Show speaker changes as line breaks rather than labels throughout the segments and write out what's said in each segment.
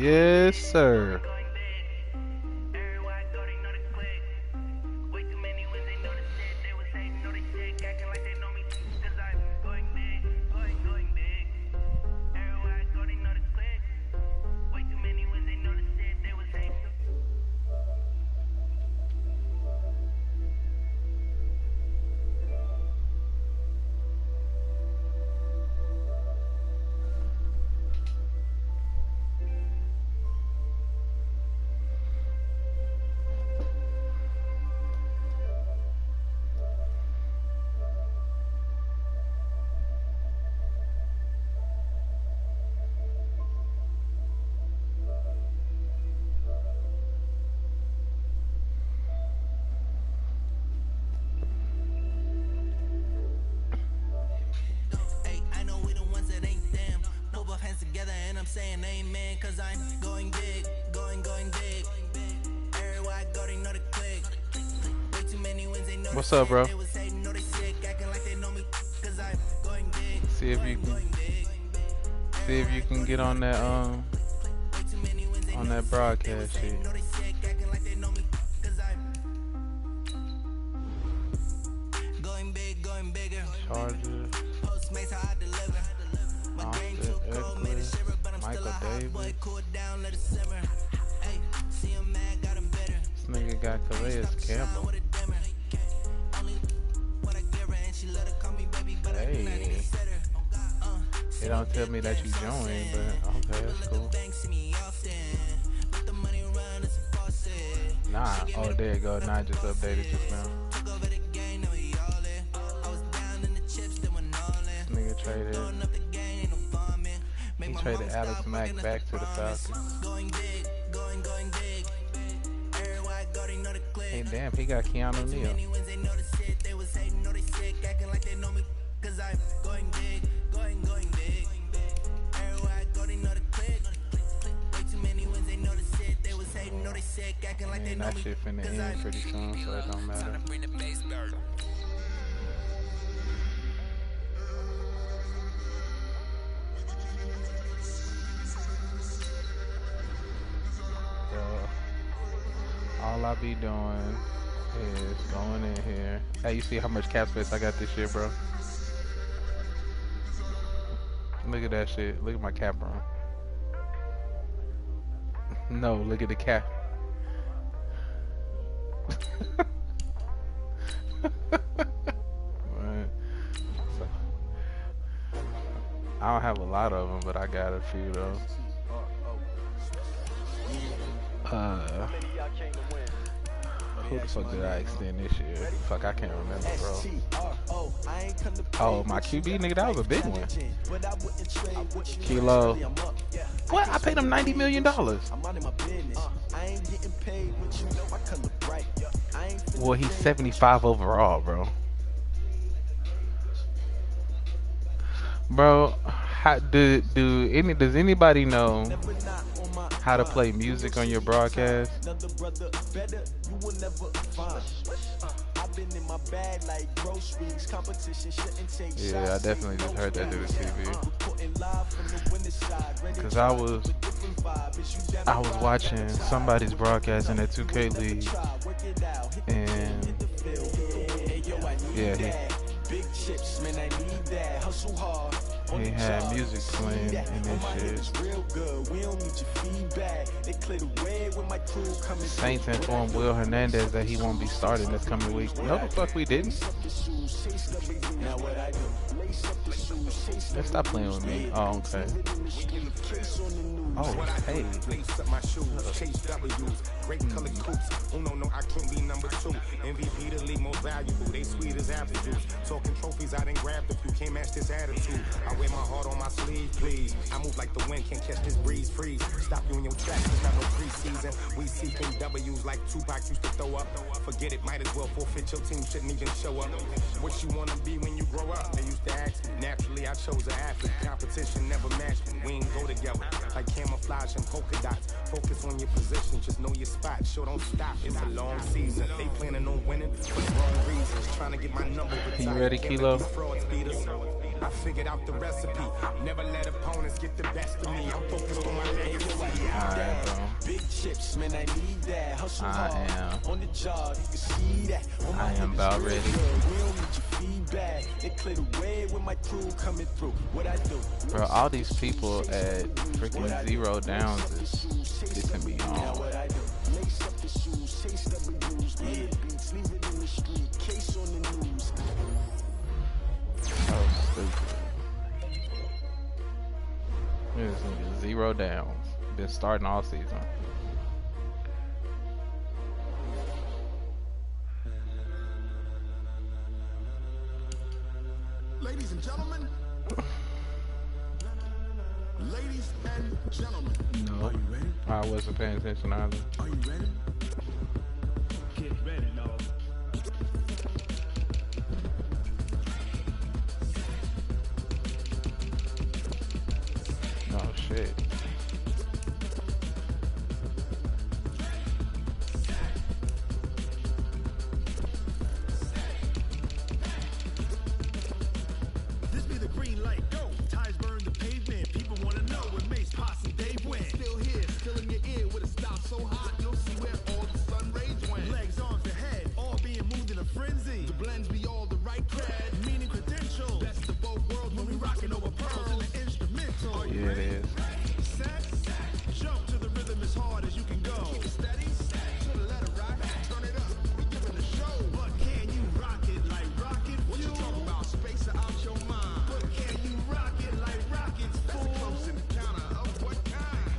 Yes, sir.
Saying amen, cause I'm going big, going big. Everybody already know the click. Way too many wins, they know the
What's up, bro?
they was hating, know they sick, acting like they know me, cause I'm going big.
See if you can get on that broadcast shit.
Going big, going bigger.
Chargers,
Postmates how I deliver. My brain too cold, made it shiver, but I'm still a hot boy. Cool it down, let it simmer. Hey, see him mad, got him bitter.
this nigga got Calais Campbell. Hey, they don't tell me that you joined, but okay, that's cool. Nah, oh there you go. Nah, I just updated just now. This nigga traded. He traded Alex Mack back to the Falcons. Hey, damn, he got Keanu Neal. Man, that shit finna end pretty soon, so it don't matter. All I be doing is going in here. Hey, you see how much cap space I got this year, bro? Look at that shit. Look at my cap room. No, look at the cap. So, I don't have a lot of them, but I got a few though. Who the fuck did I extend this year? Fuck, I can't remember, bro. Oh, my QB, nigga, that was a big one. Kilo. What? I paid him $90 million. Well, he's 75 overall, bro. Bro, does anybody know how to play music on your broadcast? Yeah, I definitely just heard that through the TV. Cause I was watching somebody's broadcast in that 2K league, and yeah, he had music playing and this shit. Saints informed Will Hernandez that he won't be starting this coming week. No, the fuck we didn't. Let's stop playing with me. Oh, okay. Oh, hey. Great color coops. Uno, no, I can't be number two. MVP the league most valuable. They sweet as apple juice. Talking trophies, I done grabbed a few. Can't match this attitude. I wear my heart on my sleeve, please. I move like the wind, can't catch this breeze. Freeze. Stop you in your tracks. It's not no preseason. We seeking W's like Tupac used to throw up. Forget it, might as well forfeit. Your team shouldn't even show up. What you wanna be when you grow up? They used to ask me. Naturally, I chose an athlete. Competition never matched me. We ain't go together like camouflage and polka dots. Focus on your position, just know your spot. Sure, don't stop. It's a long season. They planning on winning for the wrong reasons. Trying to get my number. You ready, Kilo? I figured out the recipe. Never let opponents get the best of me. I'm focused on my legacy.
Alright, bro.
Big chips, man, I need that. Hustle hard on the job, you can see that.
I am about ready.
We don't need your feedback. They clear the way with my crew coming through. What I do?
Bro, all these people at freaking 0 downs is pissing me off.
What I do? Lace up the shoes, chase W's, beats, leave it in the street, case on the news.
So stupid. This nigga 0 downs. Been starting all season.
Ladies and gentlemen. Ladies and gentlemen.
No.
Are you ready?
I wasn't paying attention either.
Are you ready? Get ready, no.
Oh shit.
This be the green light, go. Ties burn the pavement. People want to know what Mace, Posse, Dave went. Still here, still in your ear with a style so hot, you'll see where all the sun rays went. Legs, arms, and head, all being moved in a frenzy. The blends be all the right cred, meaning credential. Best of both worlds when we rocking over pearls in the instrumental. Are you
Yeah, it
ready?
is.
Set, jump to the rhythm as hard as you can go. Keep it steady, to the letter rock, turn it up, we giving a show. But can you rock it like rocket fuel? What you talking about, space out your mind? But can you rock it like rockets, fool? That's a close encounter of what kind?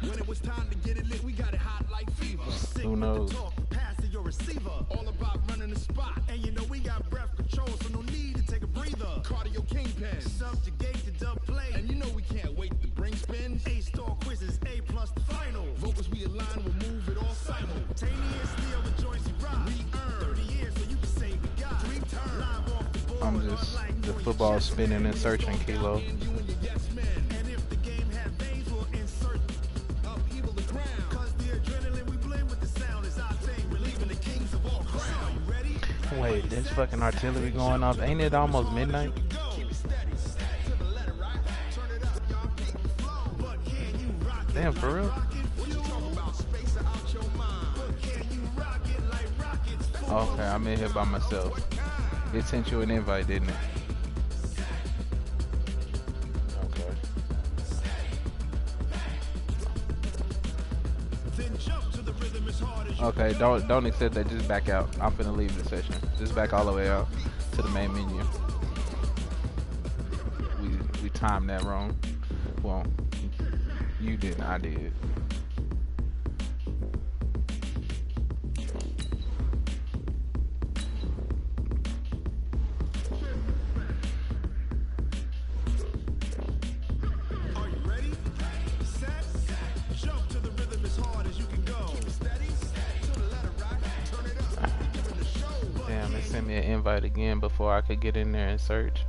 When it was time to get it lit, we got it hot like fever. Sick
Who
with
knows?
the talk, pass to your receiver. All about running the spot, and you know we got breath control, so no need to take a breather. Cardio kingpin, subjugate the dub play, and you know we can't wait to bring spins. A-star quizzes, A+ the final. Vocals we align, we'll move it all simultaneously on the joints you rock. We earn 30 years, so you can say we got 3 turns. Live off the board,
I'm just the football spinning and searching, Kilo.
and you and your yes men. And if the game had veins, we'll insert upheaval the ground. Cause the adrenaline we blend with the sound is our thing, relieving the kings of all crowns. Are you ready?
Wait, there's fucking artillery going off. Ain't it almost midnight?
Keep it steady, to the letter right. Turn it up, y'all beat the flow. But can you rock it?
Damn, for real?
What you talking about? Space out your mind. But can you rock it like rockets? Fool?
Okay, I'm in here by myself. It sent you an invite, didn't it? Okay.
Then jump to the rhythm as hard as you
Okay, don't accept that. Just back out. I'm finna leave the session. Just back all the way out to the main menu. We timed that wrong. Well, you didn't. I did.
Are you ready? Set, jump to the rhythm as hard as you can go. Keep it steady, to the letter right. Turn it up, we giving the show.
Damn, it sent me an invite again before I could get in there and search.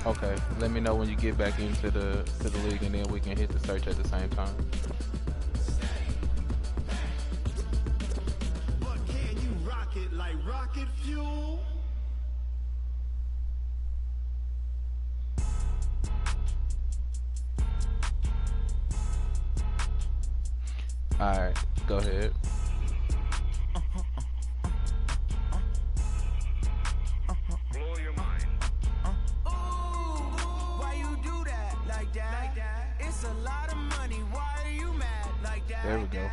Okay, let me know when you get back into the league, and then we can hit the search at the same time.
But can you rock it like rocket fuel?
All right, go ahead.
Blow your mind.
Why you do that like that? It's a lot of money. Why are you mad like that?
There we go.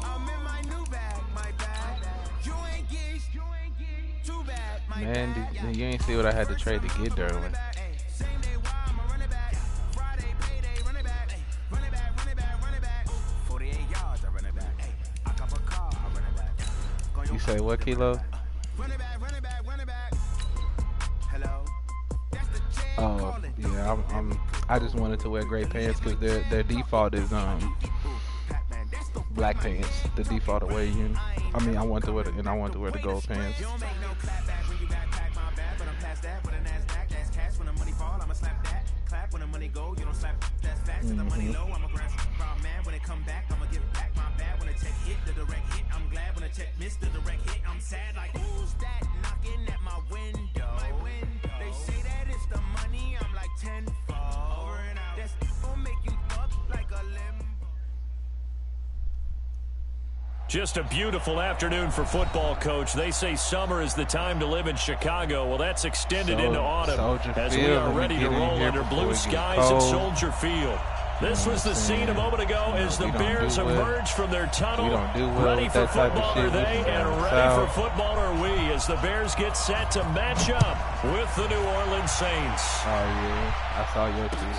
I'm in my new bag, my bag. You ain't geeks, too bad, my
Man,
bad.
you ain't see what I had to trade to get there. When
Same day, why I'ma run it back. Friday, payday, run it back. Run it back, run it back, run it back. 48 yards, I run it back. I cop a car, I run it back.
you say what, Kilo?
Run it back, run it back, run it back. Hello? That's the jam
Oh,
calling.
yeah. I just wanted to wear gray pants because their default is black pants. The default away union. I mean, I want to wear the gold pants.
You don't make no clap back when you backpack my bad, but I'm past that. With a NASDAQ, that's cash. When the money fall, I'ma slap that. Clap when the money go, you don't slap. That's facts. When the money low, I'ma grab some man. When it come back, I'ma give back. direct hit. I'm glad when I check missed the direct hit. I'm sad like, who's that knocking at my window? They say that it's the money. I'm like tenfold. Over and out. That's gonna make you up like a limbo.
Just a beautiful afternoon for football, Coach. They say summer is the time to live in Chicago. Well, that's extended into autumn as we are ready to roll under blue skies at Soldier Field. This was the scene a moment ago as the Bears emerge from their tunnel. Ready for football are they, and ready for football are we as the Bears get set to match up with the New Orleans Saints.
Oh, yeah. I saw your tweet.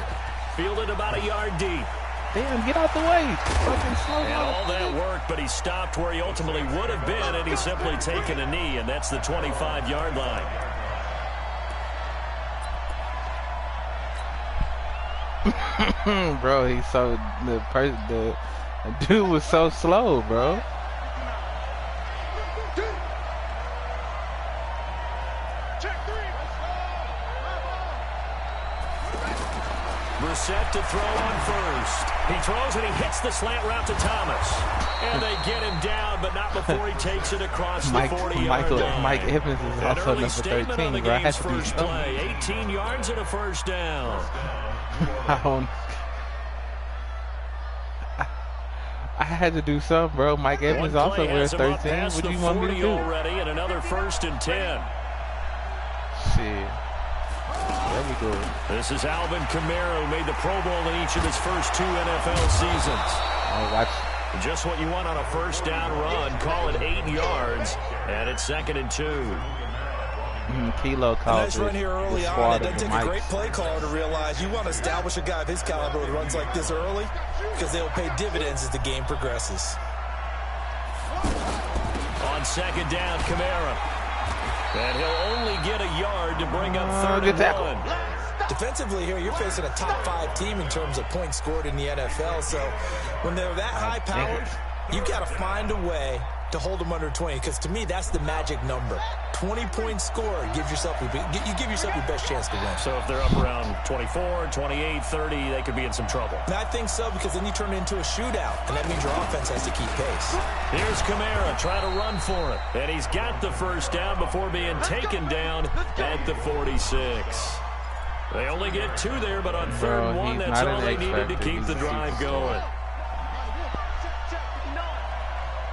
Fielded about a yard deep.
Damn, get out the way. Fucking slow
And all that work, but he stopped where he ultimately would have been, and he's simply taken a knee, and that's the 25-yard line.
Bro, he's so the dude was so slow, bro.
Brissett to throw on first. He throws and he hits the slant route to Thomas. And they get him down, but not before he takes it across the 40-yard line.
Mike Evans is also number 13,
on the
bro. I had
game's
to do
first play. 18 yards and a first down.
I had to do something, bro. Mike Evans also wears 13. What do you want me to do?
Already and another 1st and 10.
Shit. There we go.
This is Alvin Kamara, who made the Pro Bowl in each of his first 2 NFL seasons.
Oh, watch.
Just what you want on a first down run. Call it 8 yards, and it's 2nd and 2.
Kilo calls
nice run here early on. It doesn't take a great play caller to realize you want to establish a guy of his caliber with runs like this early because they'll pay dividends as the game progresses.
On 2nd down, Kamara. And he'll only get a yard to bring up 3rd and 1.
Defensively here, you're facing a top 5 team in terms of points scored in the NFL. So when they're that high-powered, you've got to find a way to hold them under 20, because to me, that's the magic number. 20 points scored gives yourself you give yourself your best chance to win.
So if they're up around 24, 28, 30, they could be in some trouble.
And I think so, because then you turn it into a shootout, and that means your offense has to keep pace.
Here's Kamara trying to run for it, and he's got the first down before being taken down at the 46. They only get 2 there, but on 3rd and 1, that's all they needed to keep the drive going.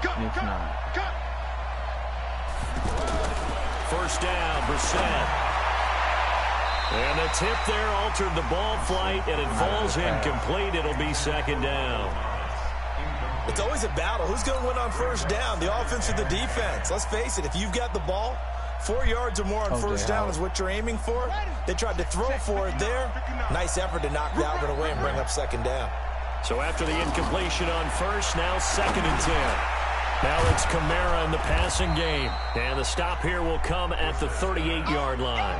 It's not.
First down, Brissett. And the tip there altered the ball flight, and it falls incomplete. It'll be 2nd down.
It's always a battle. Who's going to win on first down, the offense or the defense? Let's face it, if you've got the ball, 4 yards or more on first down is what you're aiming for. They tried to throw for it there. Nice effort to knock Dalvin away and bring up 2nd down.
So after the incompletion on first, now 2nd and 10. Now it's Kamara in the passing game. And the stop here will come at the 38-yard line.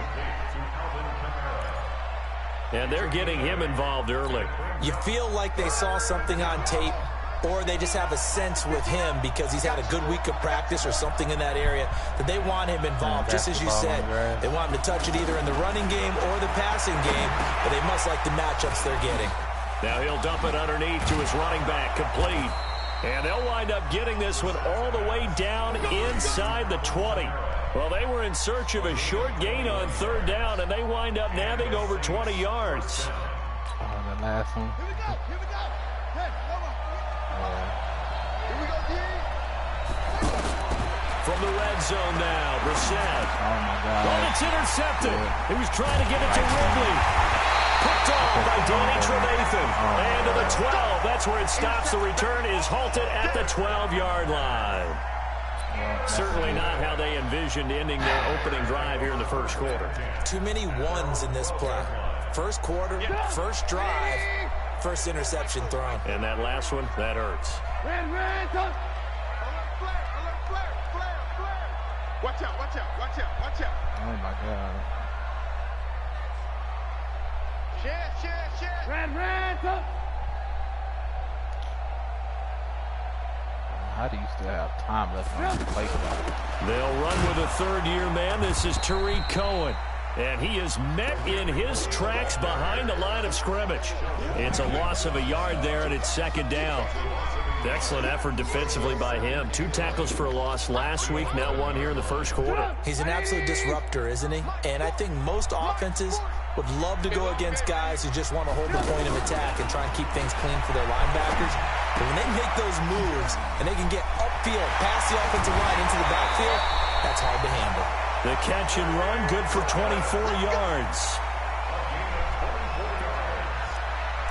And they're getting him involved early.
You feel like they saw something on tape, or they just have a sense with him because he's had a good week of practice or something in that area that they want him involved. Just as you said, they want him to touch it either in the running game or the passing game, but they must like the matchups they're getting.
Now he'll dump it underneath to his running back, complete. And they'll wind up getting this one all the way down inside the 20. Well, they were in search of a short gain on 3rd down, and they wind up nabbing over 20 yards.
Oh, the last one.
From the red zone now, Brissett.
Oh, my God.
Oh, it's intercepted. He was trying to get it to Ridley. Picked off by Danny Trevathan. And to the 12. That's where it stops. The return is halted at the 12-yard line. Certainly not how they envisioned ending their opening drive here in the first quarter.
Too many ones in this play. First quarter, first drive, first interception thrown.
And that last one, that hurts.
Watch out, watch out, watch out, watch out.
Oh, my God.
Share.
How do you still have time left on the play clock?
They'll run with a 3rd-year man. This is Tariq Cohen. And he is met in his tracks behind the line of scrimmage. It's a loss of a yard there, and it's 2nd down. Excellent effort defensively by him. 2 tackles for a loss last week, now 1 here in the first quarter.
He's an absolute disruptor, isn't he? And I think most offenses would love to go against guys who just want to hold the point of attack and try and keep things clean for their linebackers. But when they make those moves and they can get upfield, past the offensive line into the backfield, that's hard to handle.
The catch and run, good for 24 yards.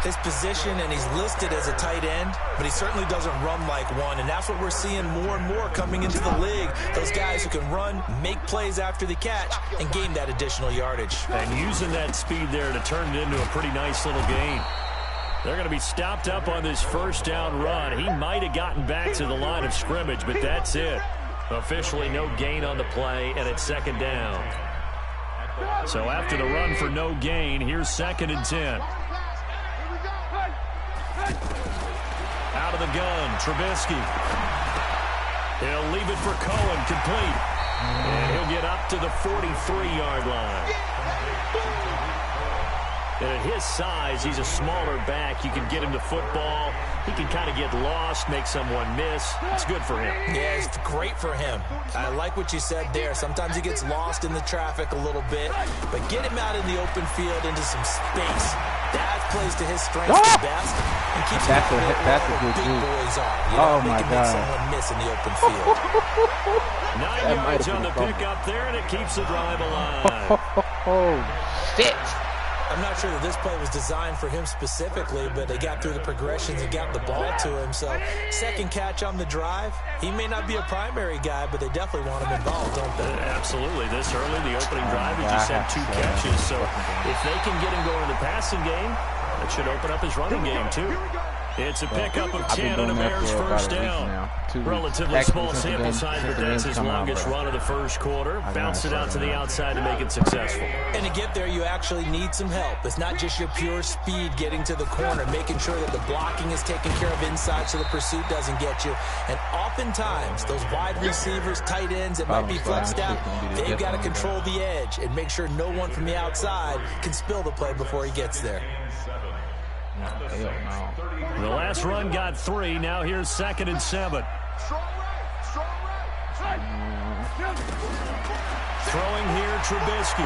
His position, and he's listed as a tight end, but he certainly doesn't run like one, and that's what we're seeing more and more coming into the league. Those guys who can run, make plays after the catch, and gain that additional yardage.
And using that speed there to turn it into a pretty nice little gain. They're going to be stopped up on this first down run. He might have gotten back to the line of scrimmage, but that's it. Officially no gain on the play, and it's second down. So after the run for no gain, here's 2nd and 10. Out of the gun, Trubisky. He'll leave it for Cohen, complete. And he'll get up to the 43-yard line. And at his size, he's a smaller back. You can get him to football. He can kind of get lost, make someone miss. It's good for him.
Yeah, it's great for him. I like what you said there. Sometimes he gets lost in the traffic a little bit, but get him out in the open field into some space. That plays to his strengths the best. And keeps him out
that's a good
big
move.
boys are.
Oh, my God.
Make someone miss in the open field.
9 yards on the pickup there, and it keeps the drive alive.
Oh, shit.
I'm not sure that this play was designed for him specifically, but they got through the progressions and got the ball to him. So, second catch on the drive. He may not be a primary guy, but they definitely want him involved, don't they?
Absolutely. This early, the opening drive, he just had 2 catches. So, if they can get him going in the passing game, that should open up his running game, too. It's a pickup of 10 and a Bears first down. Relatively small sample size, but that's his longest run of the first quarter. Bounce it out to the outside to make it successful.
And to get there, you actually need some help. It's not just your pure speed getting to the corner, making sure that the blocking is taken care of inside so the pursuit doesn't get you. And oftentimes, those wide receivers, tight ends that might be flexed out, they've got to control the edge and make sure no one from the outside can spill the play before he gets there.
The last run got 3. Now here's 2nd and 7. Throwing here, Trubisky.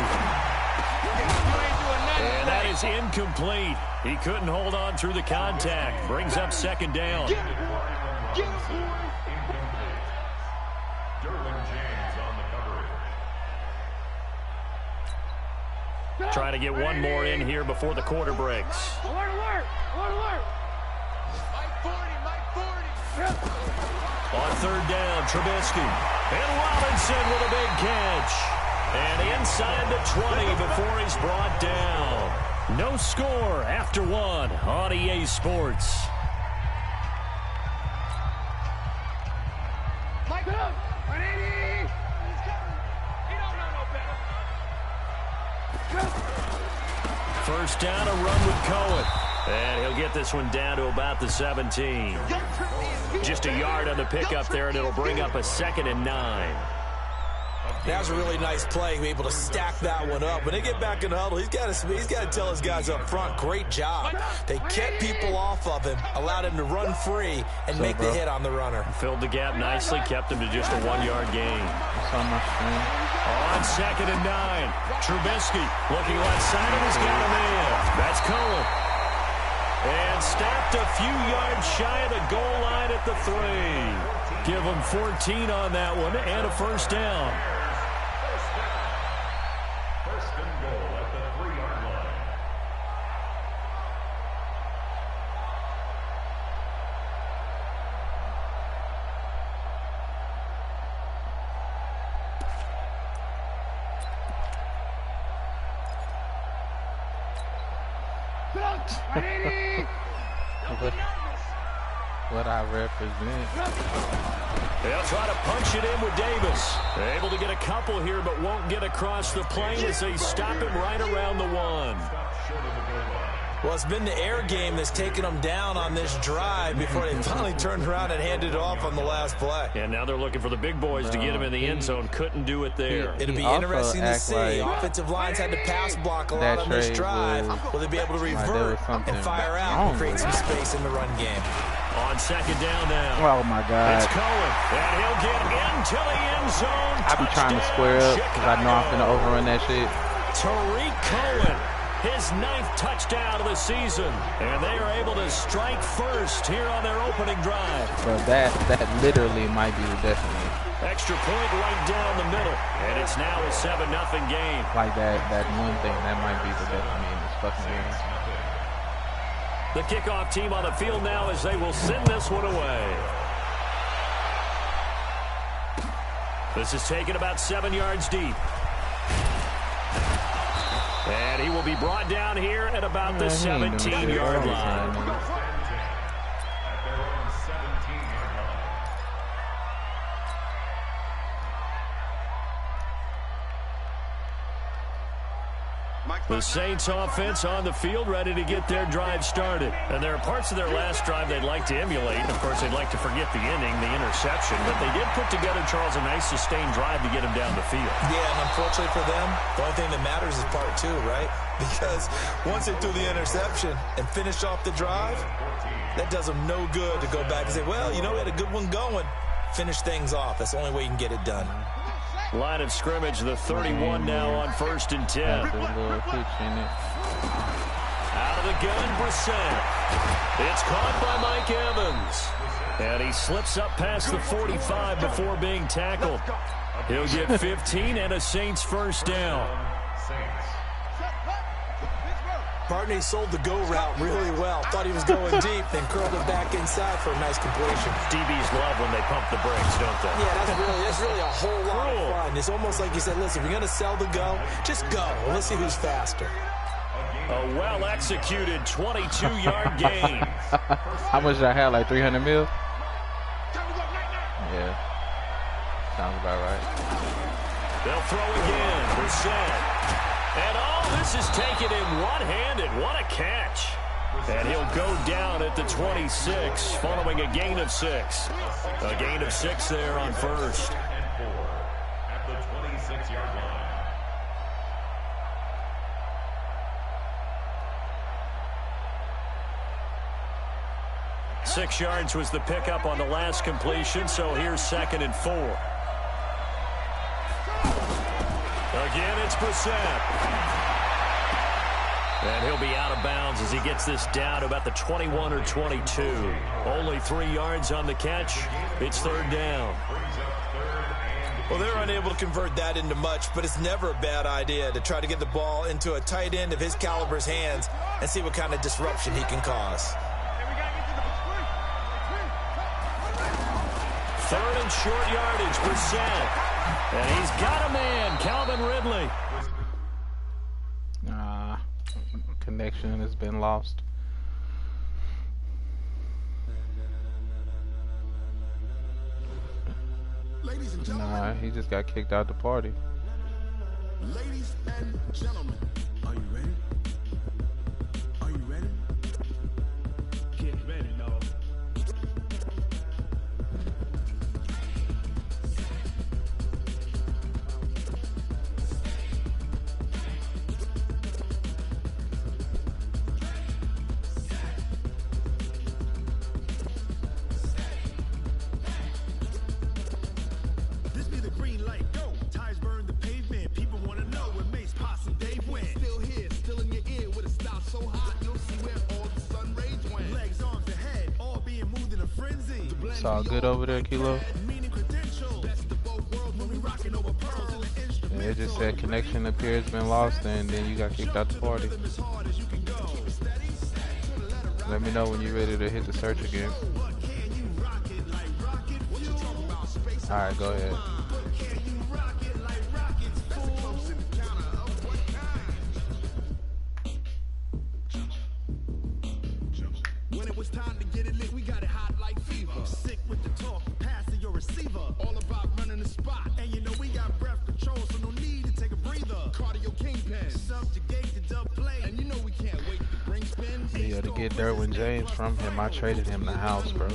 And that is incomplete. He couldn't hold on through the contact. Brings up 2nd down. Try to get one more in here before the quarter breaks. On 3rd down, Trubisky. And Robinson with a big catch. And inside the 20 before he's brought down. No score after 1 on EA Sports. First down, a run with Cohen. And he'll get this one down to about the 17. Just a yard on the pickup there, and it'll bring up a 2nd and 9.
That was a really nice play, able to stack that one up. When they get back in the huddle, he's got to tell his guys up front, great job. They kept people off of him, allowed him to run free, and make the hit on the runner.
Filled the gap nicely, kept him to just a 1-yard gain. On 2nd and 9, Trubisky looking left side, and he's got him in. That's Cohen. And stopped a few yards shy of the goal line at the 3. Give him 14 on that one and a first down.
First and goal at the 3-yard line.
What I represent.
They'll try to punch it in with Davis. Able to get a couple here, but won't get across the plane as they stop him right around the 1.
Well, it's been the air game that's taken them down on this drive before they finally turned around and handed it off on the last play.
And now they're looking for the big boys to get him in the end zone. Couldn't do it there.
It'll be interesting to see. Offensive lines had to pass block a lot on this drive. Will they be able to revert and fire out and create some space in the run game?
On second down now.
Oh, my God.
It's Cohen, and he'll get into the end zone.
I be trying to square up because I know I'm going to overrun that shit.
Tariq Cohen, his 9th touchdown of the season, and they are able to strike first here on their opening drive.
But that literally might be the destiny.
Extra point right down the middle, and it's now a 7-0 game.
Like that one thing, that might be the destiny in this fucking game.
The kickoff team on the field now as they will send this one away. This is taken about 7 yards deep. And he will be brought down here at about the 17-yard line. The Saints offense on the field, ready to get their drive started. And there are parts of their last drive they'd like to emulate. And of course, they'd like to forget the inning, the interception. But they did put together, Charles, a nice sustained drive to get him down the field.
Yeah, and unfortunately for them, the only thing that matters is part 2, right? Because once they threw the interception and finished off the drive, that does them no good to go back and say, well, you know, we had a good one going. Finish things off. That's the only way you can get it done.
Line of scrimmage, the 31 now on 1st and 10.
Out of the
gun, Blessem. It's caught by Mike Evans. And he slips up past the 45 before being tackled. He'll get 15 and a Saints first down.
Partney sold the go route really well. Thought he was going deep, then curled it back inside for a nice completion.
DBs love when they pump the brakes, don't they?
Yeah, that's really a whole lot of fun. It's almost like you said, listen, if you're going to sell the go, just go. Let's see who's faster.
A well-executed 22-yard gain.
How much did I have? Like 300 mil? Yeah. Sounds about right.
They'll throw again. Blessem. And all this is taken in one-handed. What a catch. And he'll go down at the 26 following a gain of 6. A gain of 6 there on first.
At the 26-yard line.
6 yards was the pickup on the last completion, so here's 2nd and 4. Again, it's Blessem. And he'll be out of bounds as he gets this down to about the 21 or 22. Only 3 yards on the catch. It's 3rd down.
Well, they're unable to convert that into much, but it's never a bad idea to try to get the ball into a tight end of his caliber's hands and see what kind of disruption he can cause.
3rd and short yardage, Blessem. And he's got a man, Calvin Ridley.
Connection has been lost. Nah, he just got kicked out the party.
Ladies and gentlemen, are you ready? Are you ready? Get ready, dog.
It's all good over there, Kilo? Yeah, it just said connection appears been lost and then you got kicked out the party. Let me know when you're ready to hit the search again. Alright, go ahead.
When it was
it's time to get it lit, we got it hot like fever. Sick with the talk, passing your receiver. All about running the spot. And you know we got breath control, so no need to take a breather. Cardio kingpin, subjugate the dub play. And you know we can't wait to bring spin.
Yeah, to get Derwin James from him, I traded him the house, bro.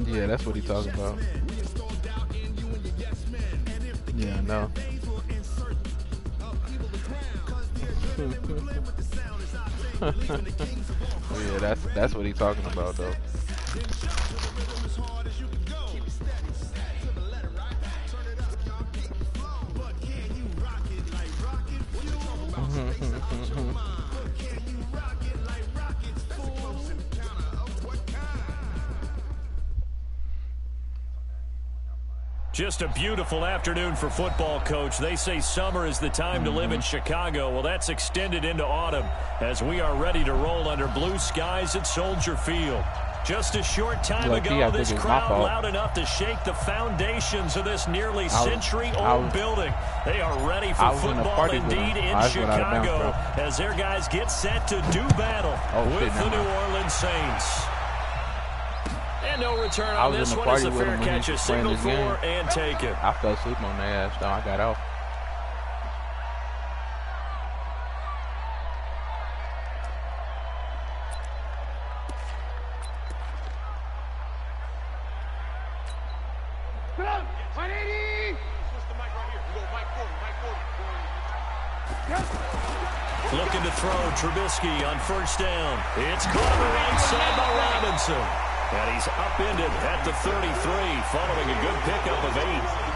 Yeah, that's what he talking about. Yeah, I know. Yeah, that's what he talking about though.
Just a beautiful afternoon for football, Coach. They say summer is the time to live in Chicago. Well, that's extended into autumn as we are ready to roll under blue skies at Soldier Field. Just a short time ago, this crowd loud enough to shake the foundations of this nearly century-old building. They are ready for football indeed in Chicago as their guys get set to do battle with the New Orleans Saints. And no return on this one as a fair catch, a signal for and take it.
I fell asleep on their ass, though. I got off.
Looking to throw, Trubisky on first down. It's caught on the right side by Robinson. And he's upended at the 33, following a good pickup of 8.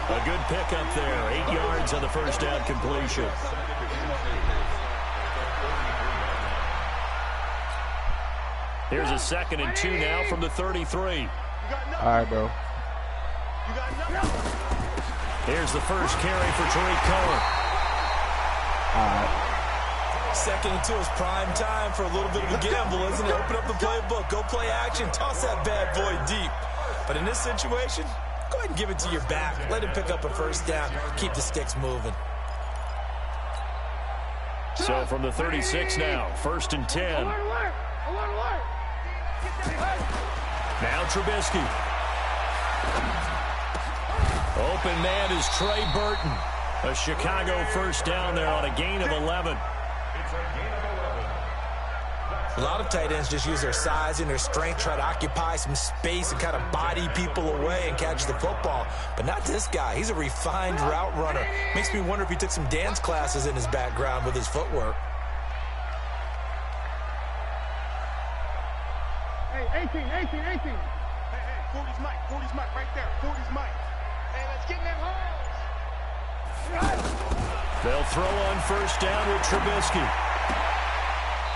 A good pickup there, 8 yards on the first down completion. Here's a 2nd and 2 now from the 33.
All right, bro.
Here's the first carry for Tariq Cohen.
All right.
2nd and 2 is prime time for a little bit of a gamble, isn't it? Open up the playbook, go play action, toss that bad boy deep. But in this situation, go ahead and give it to your back. Let him pick up a first down. Keep the sticks moving.
So from the 36 now, 1st and 10. Now Trubisky. Open man is Trey Burton. A Chicago first down there on a gain of 11.
A lot of tight ends just use their size and their strength, try to occupy some space and kind of body people away and catch the football. But not this guy. He's a refined route runner. Makes me wonder if he took some dance classes in his background with his footwork.
Hey, 18. Hey, 40's Mike right there. 40's Mike. Hey, let's get in them holes.
They'll throw on first down with Trubisky.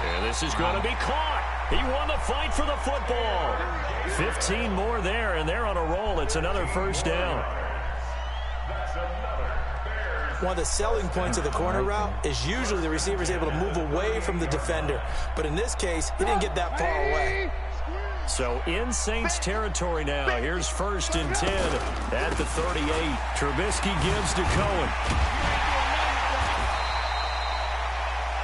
And this is going to be caught. He won the fight for the football. 15 more there, and they're on a roll. It's another first down.
One of the selling points of the corner route is usually the receiver is able to move away from the defender. But in this case, he didn't get that far away.
So in Saints territory now. Here's 1st and 10 at the 38. Trubisky gives to Cohen.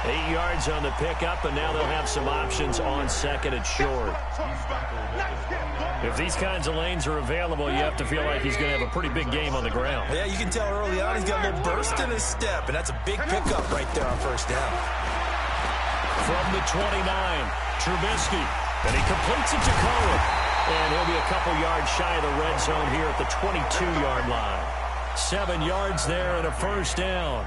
8 yards on the pickup, and now they'll have some options on 2nd and short. If these kinds of lanes are available, you have to feel like he's going to have a pretty big game on the ground.
Yeah, you can tell early on he's got a little burst in his step, and that's a big pickup right there on first down.
From the 29, Trubisky, and he completes it to Cohen. And he'll be a couple yards shy of the red zone here at the 22-yard line. 7 yards there and a first down.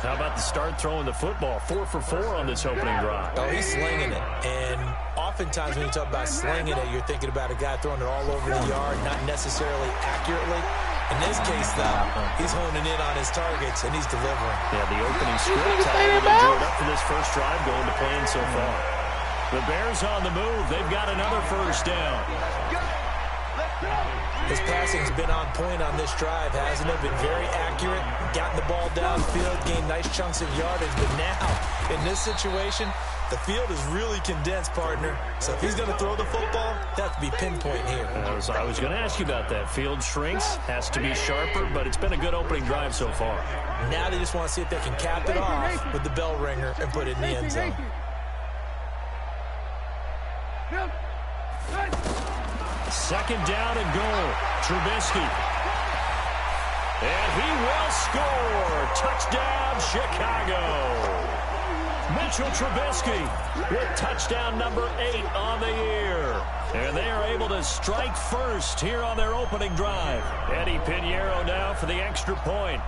How about the start throwing the football? 4 for 4 on this opening drive.
Oh, he's slinging it. And oftentimes when you talk about slinging it, you're thinking about a guy throwing it all over the yard, not necessarily accurately. In this case, though, he's honing in on his targets, and he's delivering.
Yeah, the opening script enjoyed up for this first drive going to plan so far. The Bears on the move. They've got another first down.
His passing's been on point on this drive, hasn't it? Been very accurate, gotten the ball downfield, gained nice chunks of yardage. But now, in this situation, The field is really condensed, partner. So if he's going to throw the football, that has to be pinpoint here.
I was going to ask you about that. Field shrinks, has to be sharper, but it's been a good opening drive so far.
Now they just want to see if they can cap it off with the bell ringer and put it in the end zone.
Second down and goal. Trubisky. And he will score. Touchdown, Chicago. Mitchell Trubisky with touchdown number 8 on the year. And they are able to strike first here on their opening drive. Eddie Pinheiro now for the extra point.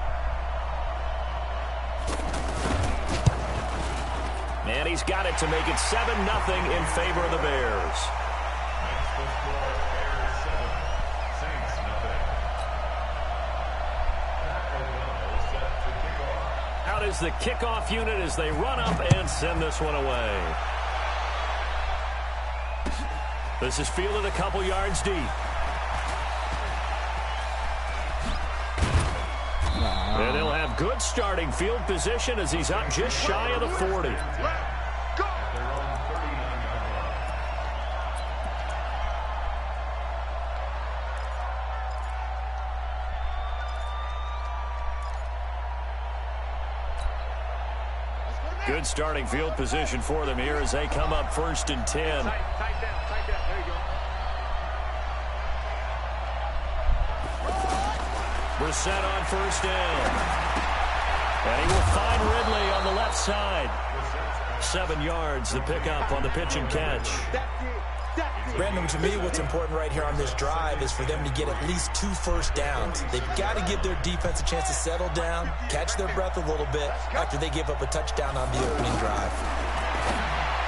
And he's got it to make it 7-0 in favor of the Bears. Out is the kickoff unit as they run up and send this one away. This is fielded a couple yards deep. And they'll have good starting field position as he's up just shy of the 40. Good starting field position for them here as they come up 1st and 10.
Tight down. There you go.
Brissett on 1st down. And he will find Ridley on the left side. 7 yards, the pickup on the pitch and catch.
Brandon, to me, what's important right here on this drive is for them to get at least 2 first downs. They've got to give their defense a chance to settle down, catch their breath a little bit after they give up a touchdown on the opening drive.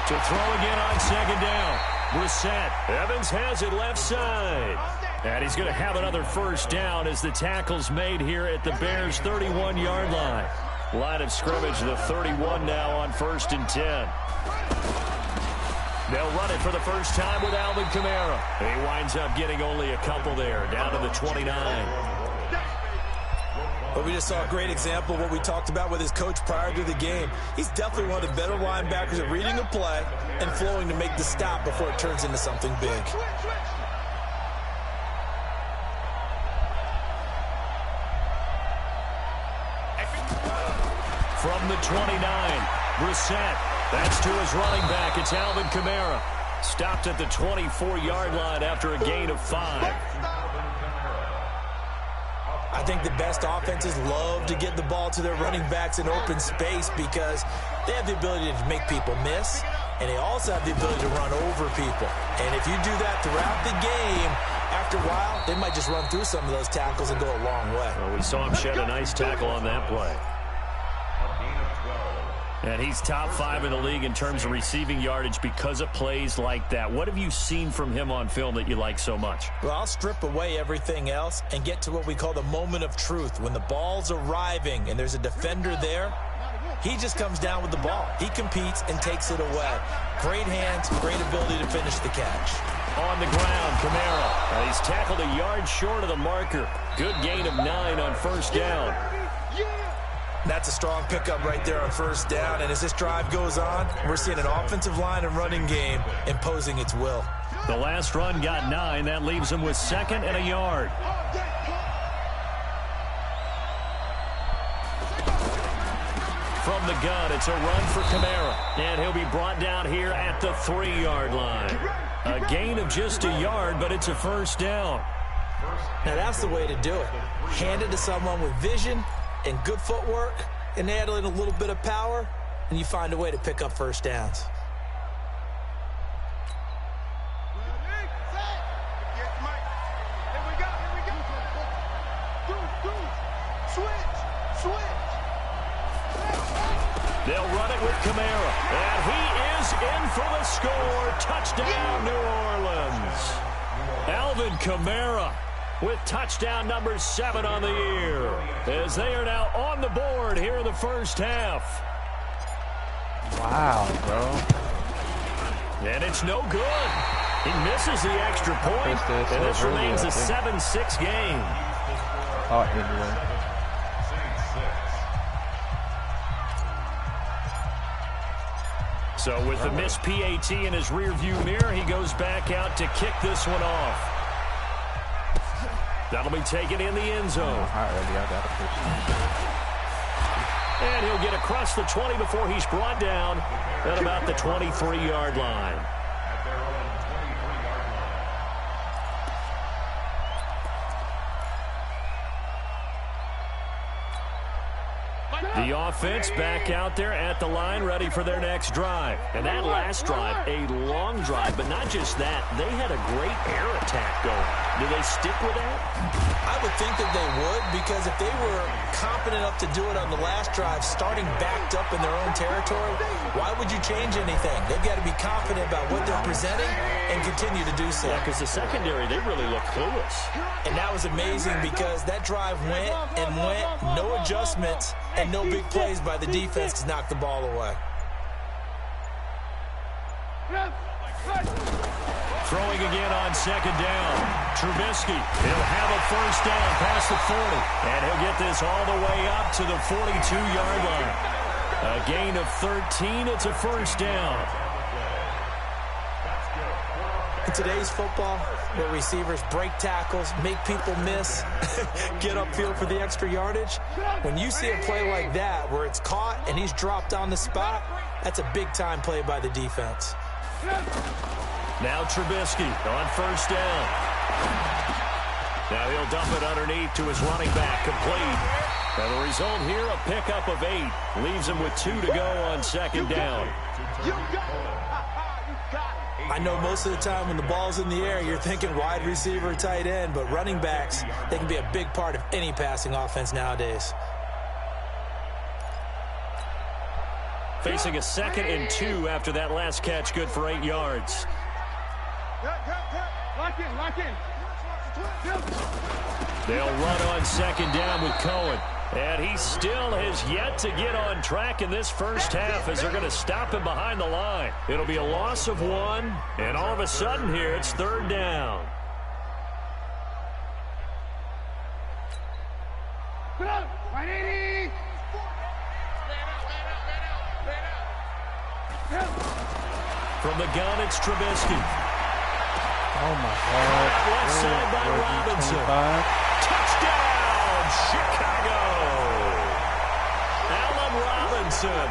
To throw again on 2nd down. Brissett. Evans has it left side. And he's going to have another first down as the tackle's made here at the Bears' 31-yard line. Line of scrimmage, the 31 now on 1st and 10. They'll run it for the first time with Alvin Kamara. He winds up getting only a couple there, down to the 29.
But we just saw a great example of what we talked about with his coach prior to the game. He's definitely one of the better linebackers at reading a play and flowing to make the stop before it turns into something big.
From the 29, Brissett. That's to his running back. It's Alvin Kamara. Stopped at the 24-yard line after a gain of 5.
I think the best offenses love to get the ball to their running backs in open space because they have the ability to make people miss, and they also have the ability to run over people. And if you do that throughout the game, after a while, they might just run through some of those tackles and go a long way.
Well, we saw him shed a nice tackle on that play. And he's top 5 in the league in terms of receiving yardage because of plays like that. What have you seen from him on film that you like so much?
Well, I'll strip away everything else and get to what we call the moment of truth. When the ball's arriving and there's a defender there, he just comes down with the ball. He competes and takes it away. Great hands, great ability to finish the catch.
On the ground, Kamara. He's tackled a yard short of the marker. Good gain of 9 on 1st down.
That's a strong pickup right there on 1st down. And as this drive goes on, we're seeing an offensive line and running game imposing its will.
The last run got 9. That leaves him with 2nd and a yard. From the gun, it's a run for Kamara. And he'll be brought down here at the 3-yard line. A gain of just a yard, but it's a 1st down.
Now that's the way to do it. Hand it to someone with vision and good footwork, and add in a little bit of power, and you find a way to pick up 1st downs.
They'll run it with Kamara, and he is in for the score. Touchdown, New Orleans. Alvin Kamara with touchdown number 7 on the year, as they are now on the board here in the 1st half.
Wow, bro.
And it's no good. He misses the extra point, and this remains a 7-6 game.
Oh, anyway.
So with the missed PAT in his rearview mirror, he goes back out to kick this one off. That'll be taken in the end zone. And he'll get across the 20 before he's brought down at about the 23-yard line. The offense back out there at the line, ready for their next drive. And that last drive, a long drive, but not just that. They had a great air attack going. Do they stick with that?
I would think that they would, because if they were confident enough to do it on the last drive, starting backed up in their own territory, why would you change anything? They've got to be confident about what they're presenting and continue to do so.
Yeah, because the secondary, they really look clueless.
And that was amazing because that drive went and went, no adjustments, and no big plays by the defense to knock the ball away.
Throwing again on second down. Trubisky, he'll have a first down past the 40. And he'll get this all the way up to the 42-yard line. A gain of 13. It's a first down.
In today's football, where receivers break tackles, make people miss, get upfield for the extra yardage, when you see a play like that where it's caught and he's dropped on the spot, that's a big-time play by the defense.
Now Trubisky on first down. Now he'll dump it underneath to his running back, complete. And the result here, a pickup of 8. Leaves him with 2 to go on second down.
I know most of the time when the ball's in the air, you're thinking wide receiver, tight end, but running backs, they can be a big part of any passing offense nowadays.
Facing a 2nd and 2 after that last catch, good for 8 yards.
Lock in.
They'll run on second down with Cohen. And he still has yet to get on track in this first half as they're going to stop him behind the line. It'll be a loss of 1, and all of a sudden here it's third down. From the gun, it's Trubisky.
Oh, my God.
Left side by Robinson. Touchdown, Chicago. Allen Robinson,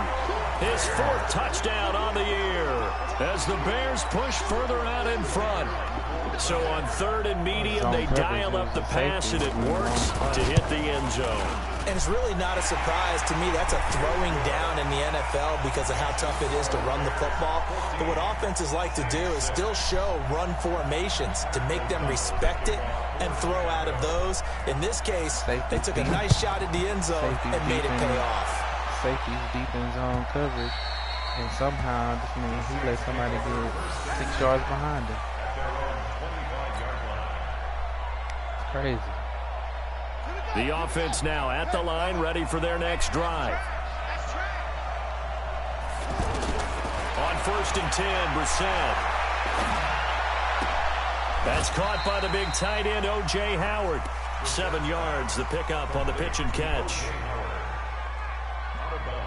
his 4th touchdown on the year as the Bears push further out in front. So on 3rd and medium, they dial up the pass, and it works to hit the end zone.
And it's really not a surprise to me. That's a throwing down in the NFL because of how tough it is to run the football. But what offenses like to do is still show run formations to make them respect it and throw out of those. In this case, they took a nice shot at the end zone and made it pay off.
Safety's deep in zone coverage, and somehow this means he let somebody get 6 yards behind him. It's crazy.
The offense now at the line, ready for their next drive. On 1st and 10, Brissett. That's caught by the big tight end, O.J. Howard. 7 yards, the pickup on the pitch and catch.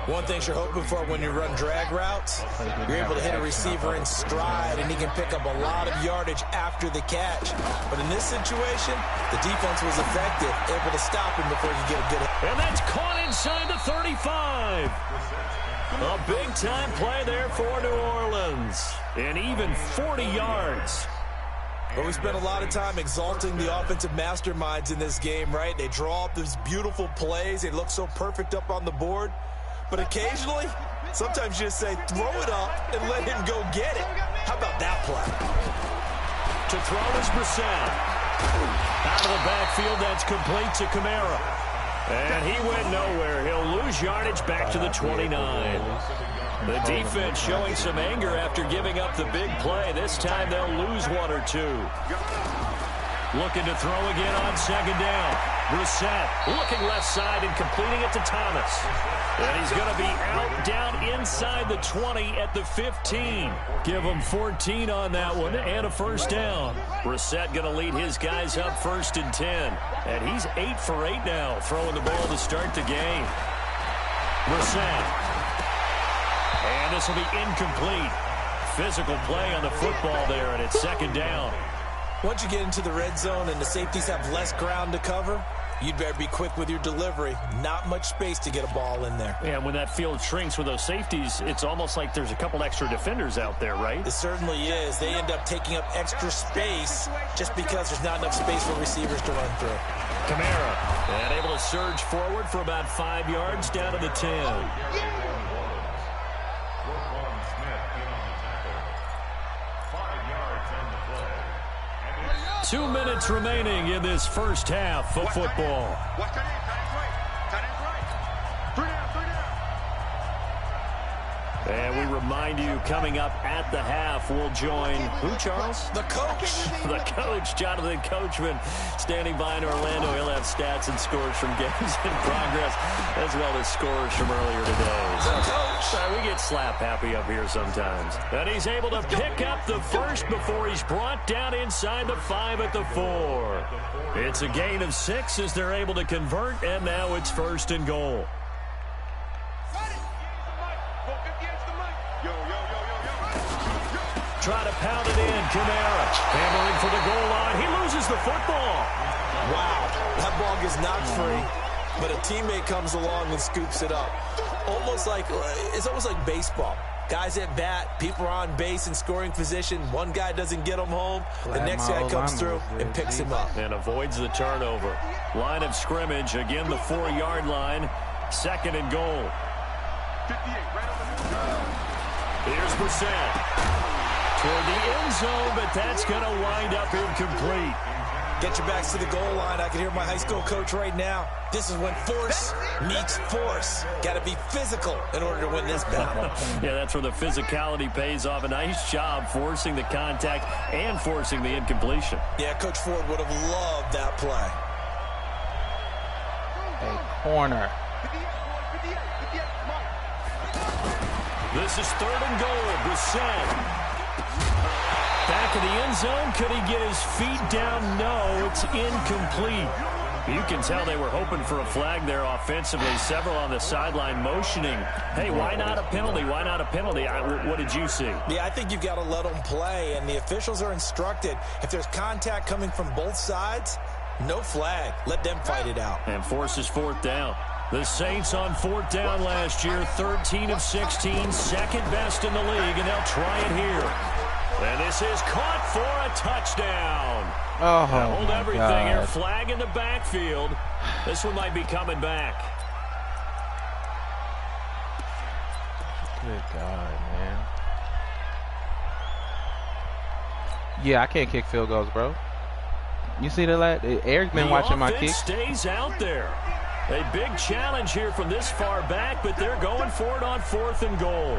One thing you're hoping for when you run drag routes, you're able to hit a receiver in stride, and he can pick up a lot of yardage after the catch. But in this situation, the defense was effective, able to stop him before you get a good hit.
And that's caught inside the 35. A big-time play there for New Orleans. And even 40 yards.
But we spent a lot of time exalting the offensive masterminds in this game, right? They draw up these beautiful plays. They look so perfect up on the board. But occasionally, sometimes you just say, throw it up and let him go get it. How about that play?
To throw is Brissett. Out of the backfield, that's complete to Kamara. And he went nowhere. He'll lose yardage back to the 29. The defense showing some anger after giving up the big play. This time they'll lose 1 or 2. Looking to throw again on second down. Brissett looking left side and completing it to Thomas. And he's going to be out down inside the 20 at the 15. Give him 14 on that one and a first down. Brissett going to lead his guys up 1st and 10. And he's 8 for 8 now, throwing the ball to start the game. Brissett. And this will be incomplete. Physical play on the football there, and it's second down.
Once you get into the red zone and the safeties have less ground to cover, you'd better be quick with your delivery. Not much space to get a ball in there.
Yeah, when that field shrinks with those safeties, it's almost like there's a couple extra defenders out there, right?
It certainly is. They end up taking up extra space just because there's not enough space for receivers to run through.
Kamara, and able to surge forward for about 5 yards down to the 10. 2 minutes remaining in this first half of football.
Watch that end, tight end right. 3 down, 3 down.
And we remind you, coming up at the half, we'll join who, Charles?
The coach.
The coach, Jonathan Coachman, standing by in Orlando. He'll have stats and scores from games in progress, as well as scores from earlier today.
The coach.
We get slap happy up here sometimes. And he's able to pick up the first before he's brought down inside the 5 at the 4. It's a gain of 6 as they're able to convert, and now it's first and goal. Try to pound it in. Kamara hammering for the goal line. He loses the football.
Wow, that ball gets knocked free, but a teammate comes along and scoops it up. It's almost like baseball. Guys at bat, people are on base in scoring position. One guy doesn't get him home. The next guy comes through and picks him up.
And avoids the turnover. Line of scrimmage, again the 4-yard line. Second and goal.
58, right over there.
Here's Blessem. Toward the end zone, but that's going to wind up incomplete.
Get your backs to the goal line. I can hear my high school coach right now. This is when force meets force. Got to be physical in order to win this battle.
Yeah, that's where the physicality pays off. A nice job forcing the contact and forcing the incompletion.
Yeah, Coach Ford would have loved that play.
A corner.
58,
This is third and goal. Blessem. Back of the end zone. Could he get his feet down? No, it's incomplete. You can tell they were hoping for a flag there offensively. Several on the sideline motioning. Hey, why not a penalty? Why not a penalty? What did you see?
Yeah, I think you've got to let them play, and the officials are instructed. If there's contact coming from both sides, no flag. Let them fight it out.
And forces fourth down. The Saints on fourth down last year, 13 of 16, second best in the league, and they'll try it here. And this is caught for a touchdown.
Oh,
hold everything
God.
here. Flag in the backfield. This one might be coming back.
Good God, man. Yeah, I can't kick field goals, bro. You see that? Eric's been watching my kicks.
Stays out there. A big challenge here from this far back, but they're going for it on fourth and goal.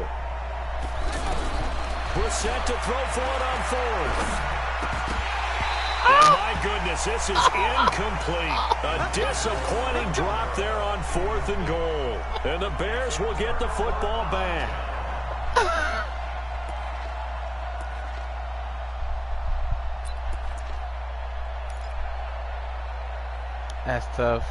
We're set to throw for it on fourth. And my goodness, this is incomplete. A disappointing drop there on fourth and goal. And the Bears will get the football back.
That's tough.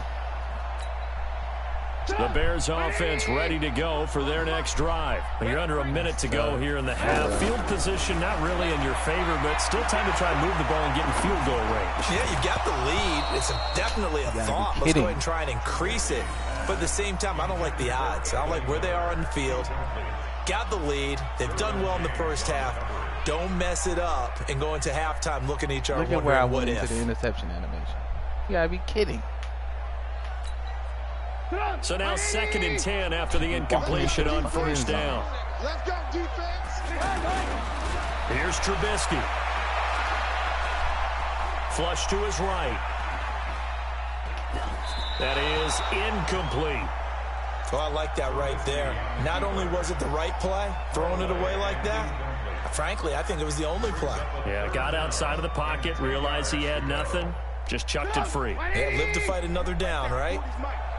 The Bears offense ready to go for their next drive. You're under a minute to go here in the half. Field position not really in your favor, but still time to try and move the ball and get in field goal range.
Yeah, you've got the lead. It's definitely a thought. Let's go ahead and try and increase it. But at the same time, I don't like the odds. I don't like where they are on the field. Got the lead. They've done well in the first half. Don't mess it up and go into halftime looking at each other.
Look at where I went into the interception animation. You gotta be kidding.
So now 2nd and 10 after the incompletion on first down.
Let's go, defense.
Here's Trubisky. Flush to his right. That is incomplete.
Oh, I like that right there. Not only was it the right play, throwing it away like that, frankly, I think it was the only play.
Yeah, got outside of the pocket, realized he had nothing, just chucked it free.
Yeah, live to fight another down, right?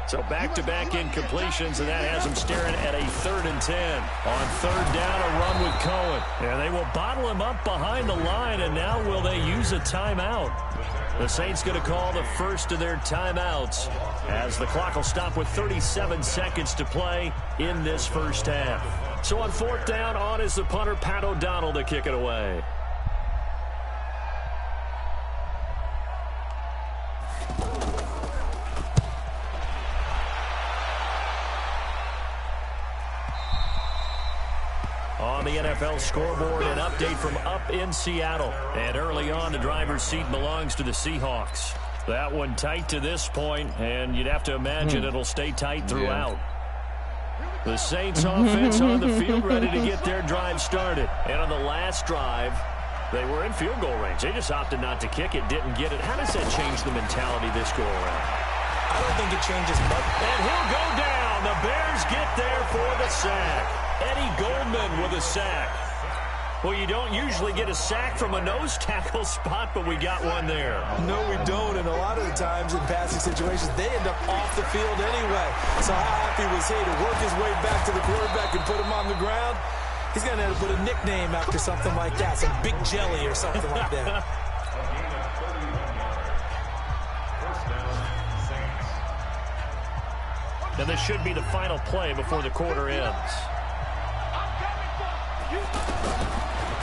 So back-to-back incompletions, and that has him staring at a 3rd and 10. On third down, a run with Cohen. And they will bottle him up behind the line, and now will they use a timeout? The Saints going to call the first of their timeouts as the clock will stop with 37 seconds to play in this first half. So on 4th down, on is the punter, Pat O'Donnell, to kick it away. On the NFL scoreboard, an update from up in Seattle. And early on, the driver's seat belongs to the Seahawks. That one tight to this point, and you'd have to imagine it'll stay tight throughout. The Saints offense on the field, ready to get their drive started. And on the last drive, they were in field goal range. They just opted not to kick it, didn't get it. How does that change the mentality this go around?
I don't think it changes much.
And he'll go down. The Bears get there for the sack. Eddie Goldman with a sack. Well, you don't usually get a sack from a nose tackle spot, but we got one there.
No, we don't, and a lot of the times in passing situations, they end up off the field anyway. So how happy was he to work his way back to the quarterback and put him on the ground? He's going to have to put a nickname after something like that, some Big Jelly or something like that.
And this should be the final play before the quarter ends.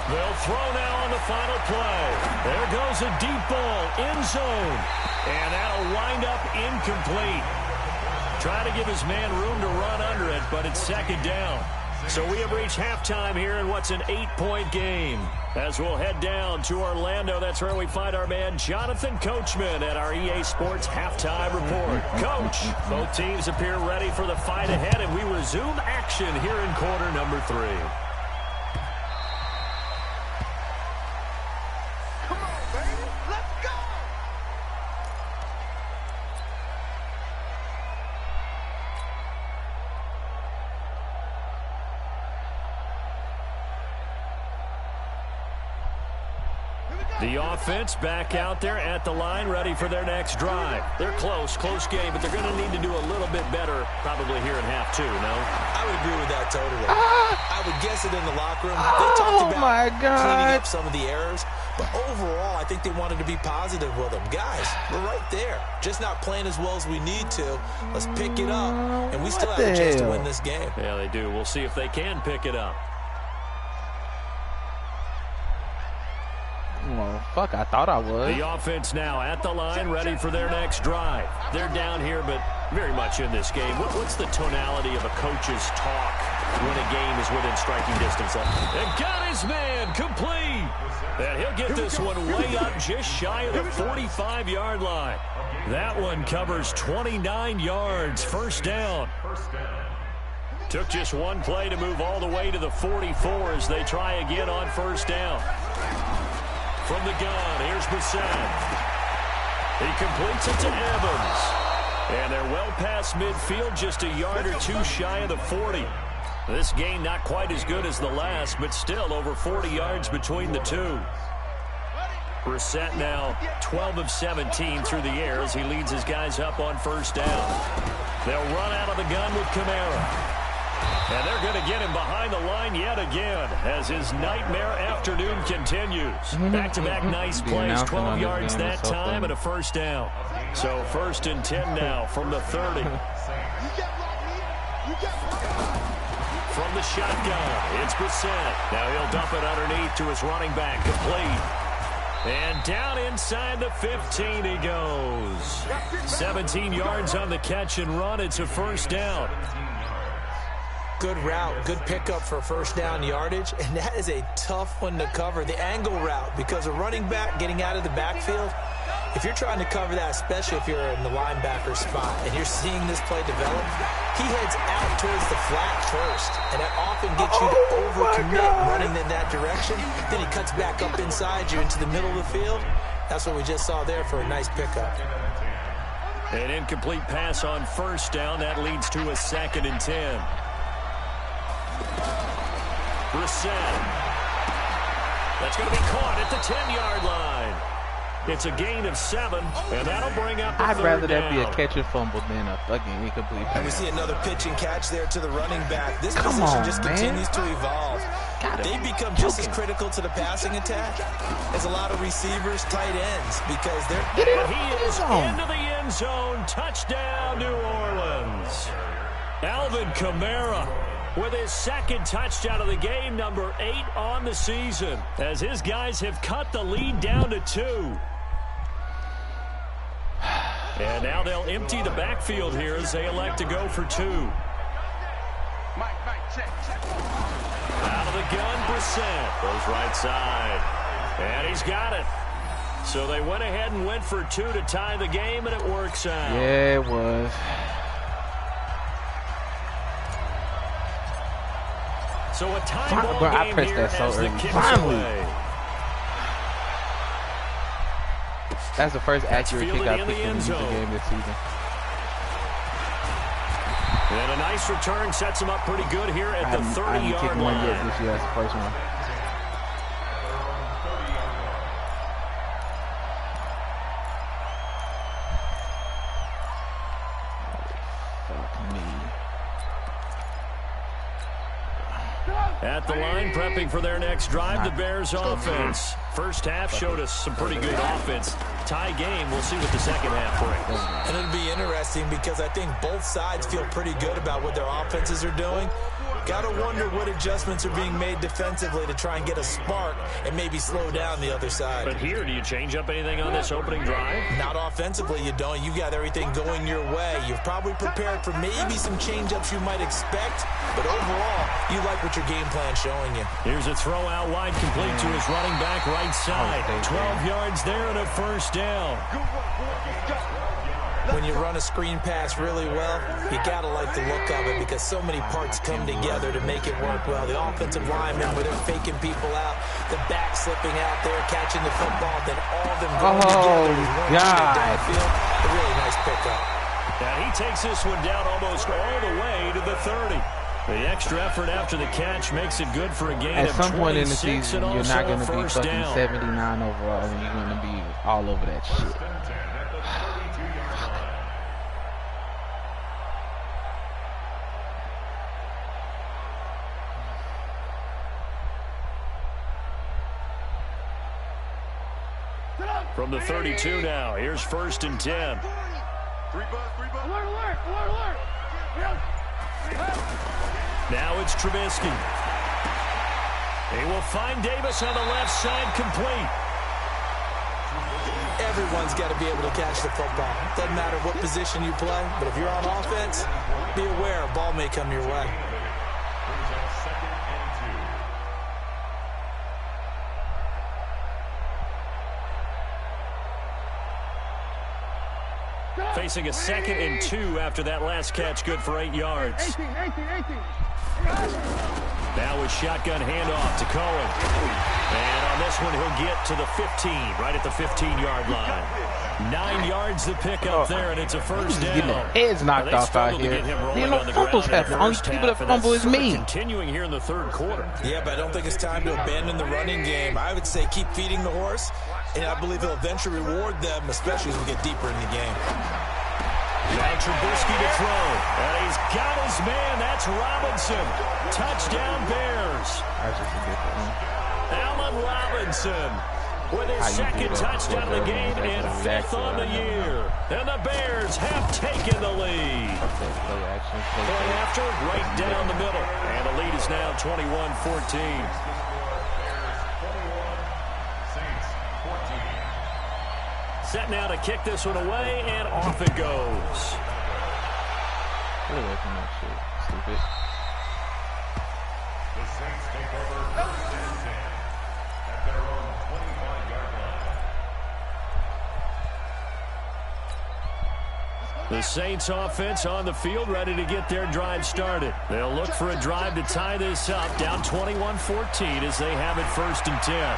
They'll throw now on the final play. There goes a deep ball, end zone. And that'll wind up incomplete. Trying to give his man room to run under it, but it's 2nd down. So we have reached halftime here in what's an 8-point game. As we'll head down to Orlando, that's where we find our man Jonathan Coachman at our EA Sports Halftime Report. Coach, both teams appear ready for the fight ahead, and we resume action here in quarter number 3. The offense back out there at the line, ready for their next drive. They're close game, but they're going to need to do a little bit better probably here in half 2, no?
I would agree with that totally. I would guess it in the locker room. They talked about cleaning up some of the errors, but overall, I think they wanted to be positive with them. Guys, we're right there. Just not playing as well as we need to. Let's pick it up, and we still have a chance to win this game.
Yeah, they do. We'll see if they can pick it up.
Well, fuck, I thought I was.
The offense now at the line, ready for their next drive. They're down here, but very much in this game. What's the tonality of a coach's talk when a game is within striking distance? And got his man complete. And he'll get this one way up just shy of the 45-yard line. That one covers 29 yards, 1st down. Took just one play to move all the way to the 44 as they try again on 1st down. From the gun, here's Blessem. He completes it to Evans. And they're well past midfield, just a yard or 2 shy of the 40. This gain not quite as good as the last, but still over 40 yards between the two. Brissett now 12 of 17 through the air as he leads his guys up on 1st down. They'll run out of the gun with Kamara. And they're going to get him behind the line yet again as his nightmare afternoon continues. Back-to-back nice plays, 12 yards that time and a 1st down. So 1st and 10 now from the 30. From the shotgun, it's Brissett. Now he'll dump it underneath to his running back, complete. And down inside the 15 he goes. 17 yards on the catch and run. It's a 1st down.
Good route, good pickup for 1st down yardage, and that is a tough one to cover, the angle route, because a running back getting out of the backfield, if you're trying to cover that, especially if you're in the linebacker spot, and you're seeing this play develop, he heads out towards the flat first, and that often gets you to overcommit running in that direction. Then he cuts back up inside you into the middle of the field. That's what we just saw there for a nice pickup.
An incomplete pass on 1st down. That leads to a 2nd and 10. Brissett. That's going to be caught at the 10-yard line. It's a gain of 7, and that'll bring up the 3rd down.
I'd rather that be a catch and fumble than a fucking incomplete pass.
And we see another pitch and catch there to the running back. This position just continues to evolve. They become just as critical to the passing attack as a lot of receivers, tight ends, because they're...
And he is into the end zone. Touchdown, New Orleans. Alvin Kamara with his second touchdown of the game, number 8 on the season, as his guys have cut the lead down to 2. And now they'll empty the backfield here as they elect to go for 2. Out of the gun, Blessem goes right side. And he's got it. So they went ahead and went for 2 to tie the game, and it works out.
Yeah, it was.
So a tie ball game
pressed
here
that so
as the
early.
kick's
Finally.
away.
That's the first accurate kick I picked in the game this season.
And a nice return sets him up pretty good here at the 30-yard line.
One yet this year. That's the first one.
At the line, prepping for their next drive, the Bears offense. First half showed us some pretty good offense. Tie game, we'll see what the second half brings.
And it'll be interesting because I think both sides feel pretty good about what their offenses are doing. Got to wonder what adjustments are being made defensively to try and get a spark and maybe slow down the other side.
But here, do you change up anything on this opening drive?
Not offensively, you don't. You got everything going your way. You've probably prepared for maybe some change-ups you might expect, but overall, you like what your game plan's showing you.
Here's a throw out wide, complete to his running back right side. 12 yards there and a first down.
When you run a screen pass really well, you got to like the look of it because so many parts come together to make it work well. The offensive linemen, where they're faking people out, the back slipping out there, catching the football, then all of them going together with one unit downfield. A really nice pickup.
Now he takes this one down almost all the way to the 30. The extra effort after the catch makes it good for a gain
At
of 26.
some point in the season, you're not going to be fucking
down.
79 overall, and you're going to be all over that shit.
From the 32 now, here's 1st and 10. Now it's Trubisky. He will find Davis on the left side, complete.
Everyone's got to be able to catch the football. Doesn't matter what position you play, but if you're on offense, be aware a ball may come your way.
Facing a 2nd and 2 after that last catch, good for 8 yards.
18.
Now with shotgun handoff to Cohen. And on this one, he'll get to the 15, right at the 15-yard line. 9 yards to pick up there, and it's a first down.
Getting heads knocked off out here. No fumbles happen. Only people that fumble is me.
Continuing here in the 3rd quarter.
Yeah, but I don't think it's time to abandon the running game. I would say keep feeding the horse, and I believe he'll eventually reward them, especially as we get deeper in the game.
Now Trubisky to throw, and he's got his man. That's Robinson. Touchdown Bears. Allen Robinson with his 2nd touchdown of the game and 5th on the year. And the Bears have taken the lead. Play after, right down the middle. And the lead is now 21-14. Set now to kick this one away, and off it goes.
Get away from that shit, stupid.
The Saints take over 1st and 10 at their own 25-yard line.
The Saints offense on the field, ready to get their drive started. They'll look for a drive to tie this up, down 21-14 as they have it 1st and 10.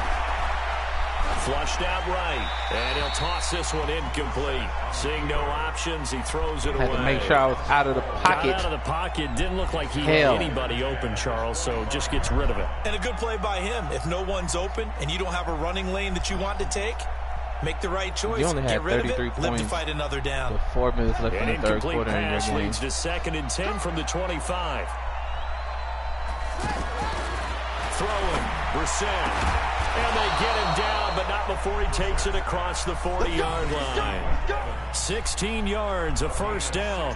Flushed out right, and he'll toss this one incomplete. Seeing no options, he throws it away.
Had to make sure I was out of the pocket.
Got out of the pocket. Didn't look like he had anybody open, Charles, so just gets rid of it.
And a good play by him. If no one's open and you don't have a running lane that you want to take, make the right choice.
You only had
get rid
33
of it,
points.
live to fight another down.
With 4 minutes left in the 3rd quarter in your
pass
game.
leads to 2nd and 10 from the 25. Throwing, Blessem. And they get him down, but not before he takes it across the 40-yard line. 16 yards, a first down.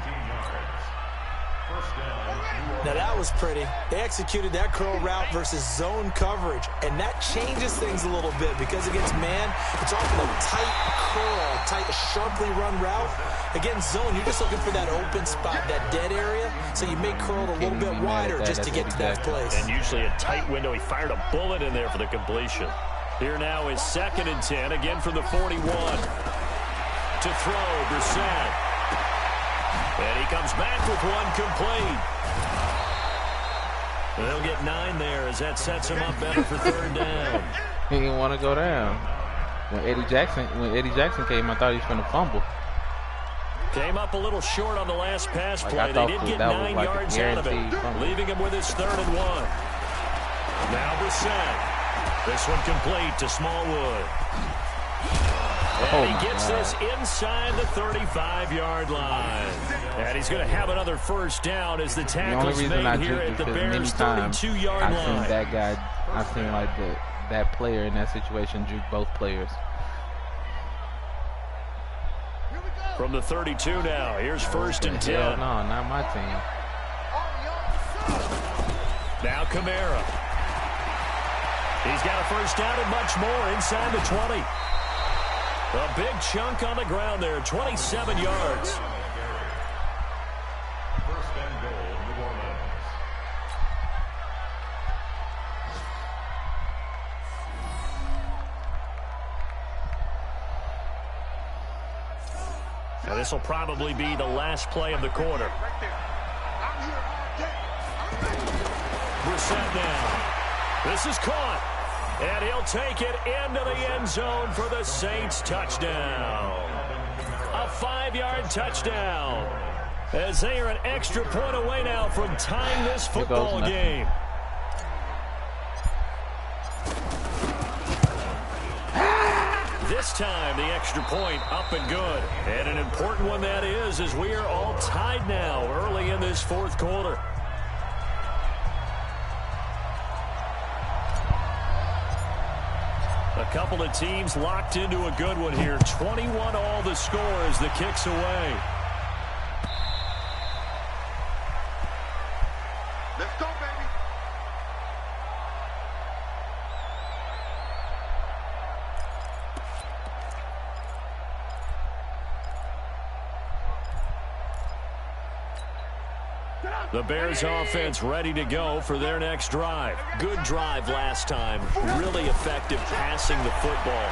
Now that was pretty. They executed that curl route versus zone coverage, and that changes things a little bit because against man, it's often a tight curl, tight, sharply run route. Against zone, you're just looking for that open spot, that dead area, so you may curl it a little bit wider just to get to that place.
And usually a tight window. He fired a bullet in there for the completion. Here now is 2nd and 10, again from the 41. To throw, Blessem. And he comes back with one complete. They'll get 9 there as that sets him up better for 3rd down.
He didn't want to go down. When Eddie Jackson came, I thought he was going to fumble.
Came up a little short on the last pass play. They did get 9 yards out of it, leaving him with his 3rd and 1. Now Blessem. This one complete to Smallwood. And he gets this inside the 35-yard line. And he's going to have another 1st down as the tackle's made here at the Bears' 32-yard line.
I've seen like that player in that situation juke both players.
From the 32 now, here's 1st and 10.
No, not my team.
Now Kamara. He's got a 1st down and much more inside the 20. A big chunk on the ground there, 27 yards.
1st and goal, New Orleans.
Now this will probably be the last play of the quarter. Blessem now. This is caught. And he'll take it into the end zone for the Saints touchdown. A 5-yard touchdown. As they are an extra point away now from tying this football game. This time the extra point up and good. And an important one that is, as we are all tied now early in this 4th quarter. A couple of teams locked into a good one here. 21 all the score as the kick's away.
Let's go, baby.
The Bears offense ready to go for their next drive. Good drive last time. Really effective passing the football.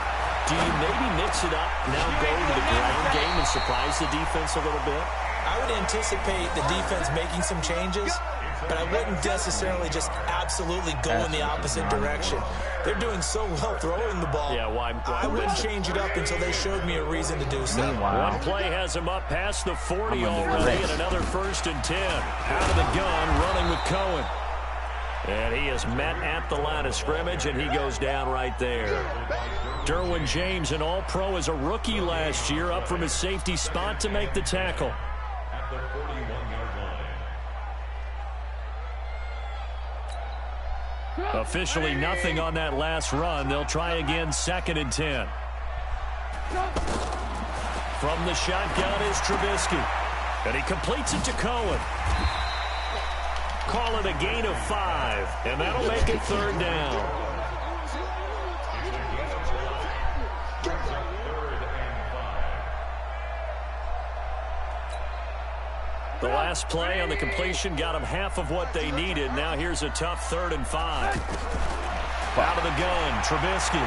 Do you maybe mix it up, now go to the ground game and surprise the defense a little bit?
I would anticipate the defense making some changes, but I wouldn't necessarily just absolutely go in the opposite direction. They're doing so well throwing the ball.
Yeah, why
I wouldn't change it up until they showed me a reason to do so.
One play has him up past the 40 already, and another 1st and 10. Out of the gun, running with Cohen. And he is met at the line of scrimmage, and he goes down right there. Derwin James, an all-pro as a rookie last year, up from his safety spot to make the tackle.
At the 41-yard line.
Officially nothing on that last run. They'll try again, 2nd and 10. From the shotgun is Trubisky. And he completes it to Cohen. Call it a gain of 5, and that'll make it 3rd down. The last play on the completion got them half of what they needed. Now here's a tough 3rd and 5. Out of the gun, Trubisky.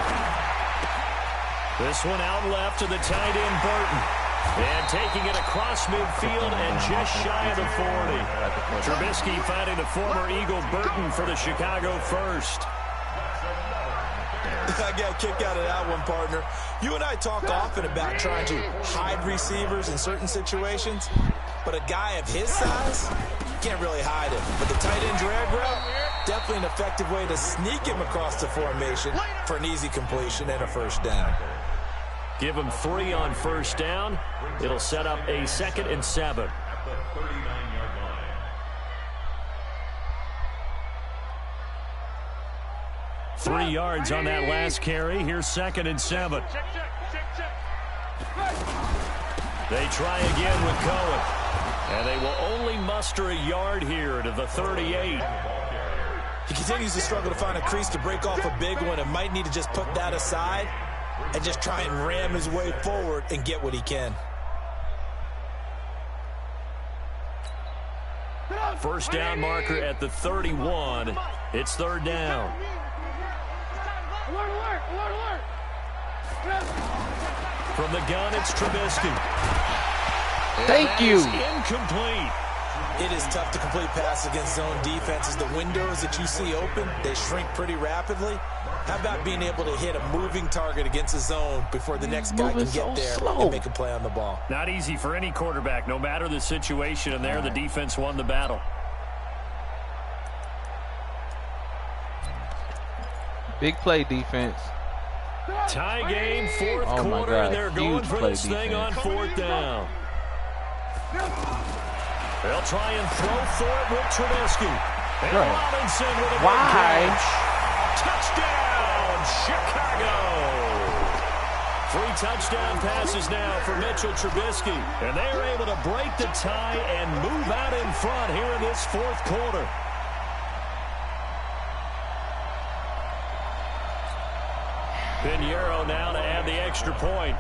This one out left to the tight end, Burton. And taking it across midfield and just shy of the 40. Trubisky finding the former Eagle Burton for the Chicago first.
I got a kick out of that one, partner. You and I talk often about trying to hide receivers in certain situations, but a guy of his size, you can't really hide him. But the tight end drag route, definitely an effective way to sneak him across the formation for an easy completion and a 1st down.
Give him 3 on 1st down. It'll set up a 2nd and 7.
At the 39-yard line.
3 yards on that last carry. Here's 2nd and 7. They try again with Cohen. And they will only muster a yard here to the 38.
He continues to struggle to find a crease to break off a big one and might need to just put that aside and just try and ram his way forward and get what he can.
First down marker at the 31. It's third down. From the gun, it's Trubisky.
Thank you.
Incomplete.
It is tough to complete pass against zone defenses. The windows that you see open, they shrink pretty rapidly. How about being able to hit a moving target against a zone before the next guy can get there and make a play on the ball?
Not easy for any quarterback, no matter the situation, and there the defense won the battle.
Big play defense.
Tie game, fourth quarter, and they're going for this thing on fourth down. They'll try and throw for it with Trubisky. And Robinson with a big catch. Touchdown, Chicago. 3 touchdown passes now for Mitchell Trubisky. And they are able to break the tie and move out in front here in this fourth quarter. Pinheiro now to add the extra point.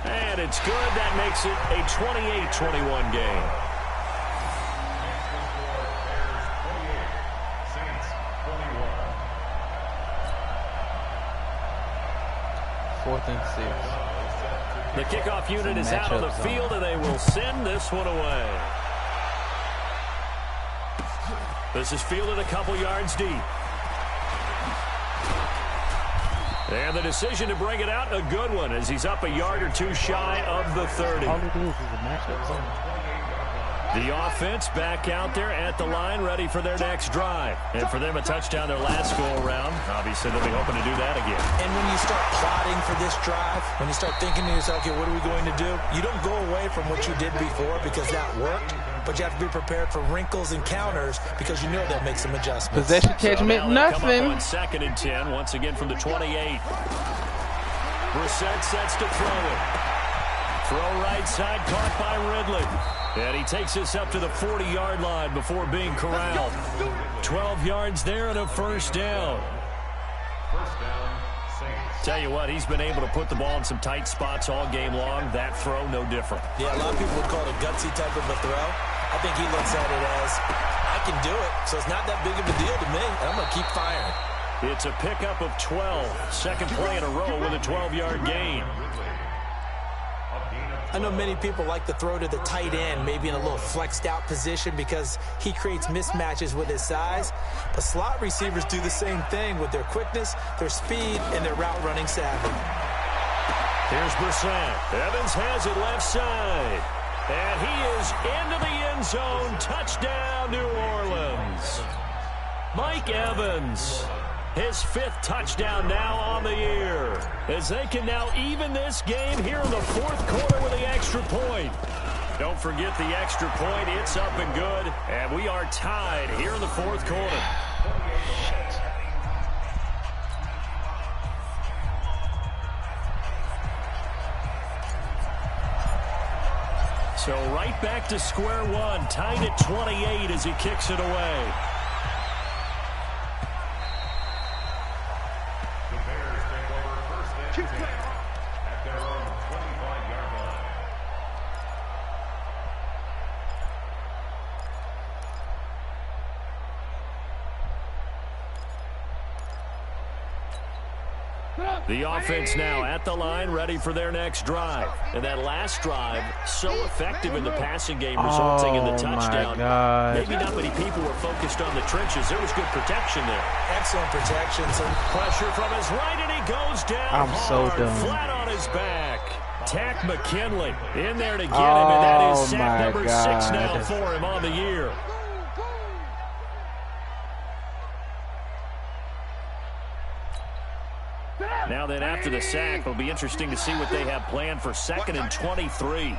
And it's good. That makes it a 28-21 game.
Fourth and 6.
The kickoff unit is out on the field, and they will send this one away. This is fielded a couple yards deep. And the decision to bring it out, a good one, as he's up a yard or two shy of the 30.
All it is a matchup zone.
The offense back out there at the line, ready for their next drive. And for them, a touchdown their last go-around. Obviously, they'll be hoping to do that again.
And when you start plotting for this drive, when you start thinking to yourself, okay, what are we going to do? You don't go away from what you did before because that worked. But you have to be prepared for wrinkles and counters because you know they'll make some adjustments.
Possession catch meant nothing.
On 2nd and 10, once again from the 28. Brissett sets to throw it. Throw right side, caught by Ridley. And he takes us up to the 40-yard line before being corralled. 12 yards there and a first down. Tell you what, he's been able to put the ball in some tight spots all game long. That throw, no different.
Yeah, a lot of people would call it a gutsy type of a throw. I think he looks at it as, I can do it, so it's not that big of a deal to me, and I'm going to keep firing.
It's a pickup of 12. Second play in a row with a 12-yard gain.
I know many people like to throw to the tight end, maybe in a little flexed out position because he creates mismatches with his size. But slot receivers do the same thing with their quickness, their speed, and their route running savvy.
Here's Blessem. Evans has it left side. And he is into the end zone. Touchdown, New Orleans. Mike Evans. His 5th touchdown now on the year, as they can now even this game here in the fourth quarter with the extra point. Don't forget the extra point. It's up and good, and we are tied here in the fourth quarter. So right back to square one, tied at 28 as he kicks it away.
At their own 25-yard line.
The offense now at the line, ready for their next drive. And that last drive, so effective in the passing game, resulting in the touchdown. Maybe not many people were focused on the trenches. There was good protection there.
Excellent protection.
Pressure from his right, and he goes down hard, flat on his back. Tack McKinley in there to get him, and that is sack number 6 now for him on the year. Now then, after the sack, it'll be interesting to see what they have planned for 2nd and 23. Now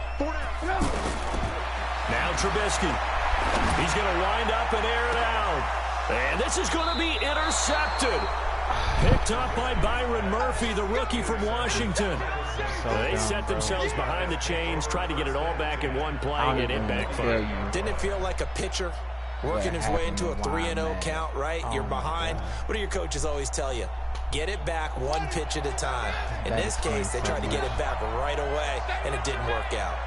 Trubisky. He's going to wind up and air it out. And this is going to be intercepted. Picked up by Byron Murphy, the rookie from Washington. They set themselves behind the chains, tried to get it all back in one play, and it backfired.
Didn't it feel like a pitcher working his way into a 3-0 count, right? You're behind. What do your coaches always tell you? Get it back one pitch at a time. In this case, they tried to get it back right away, and it didn't work out.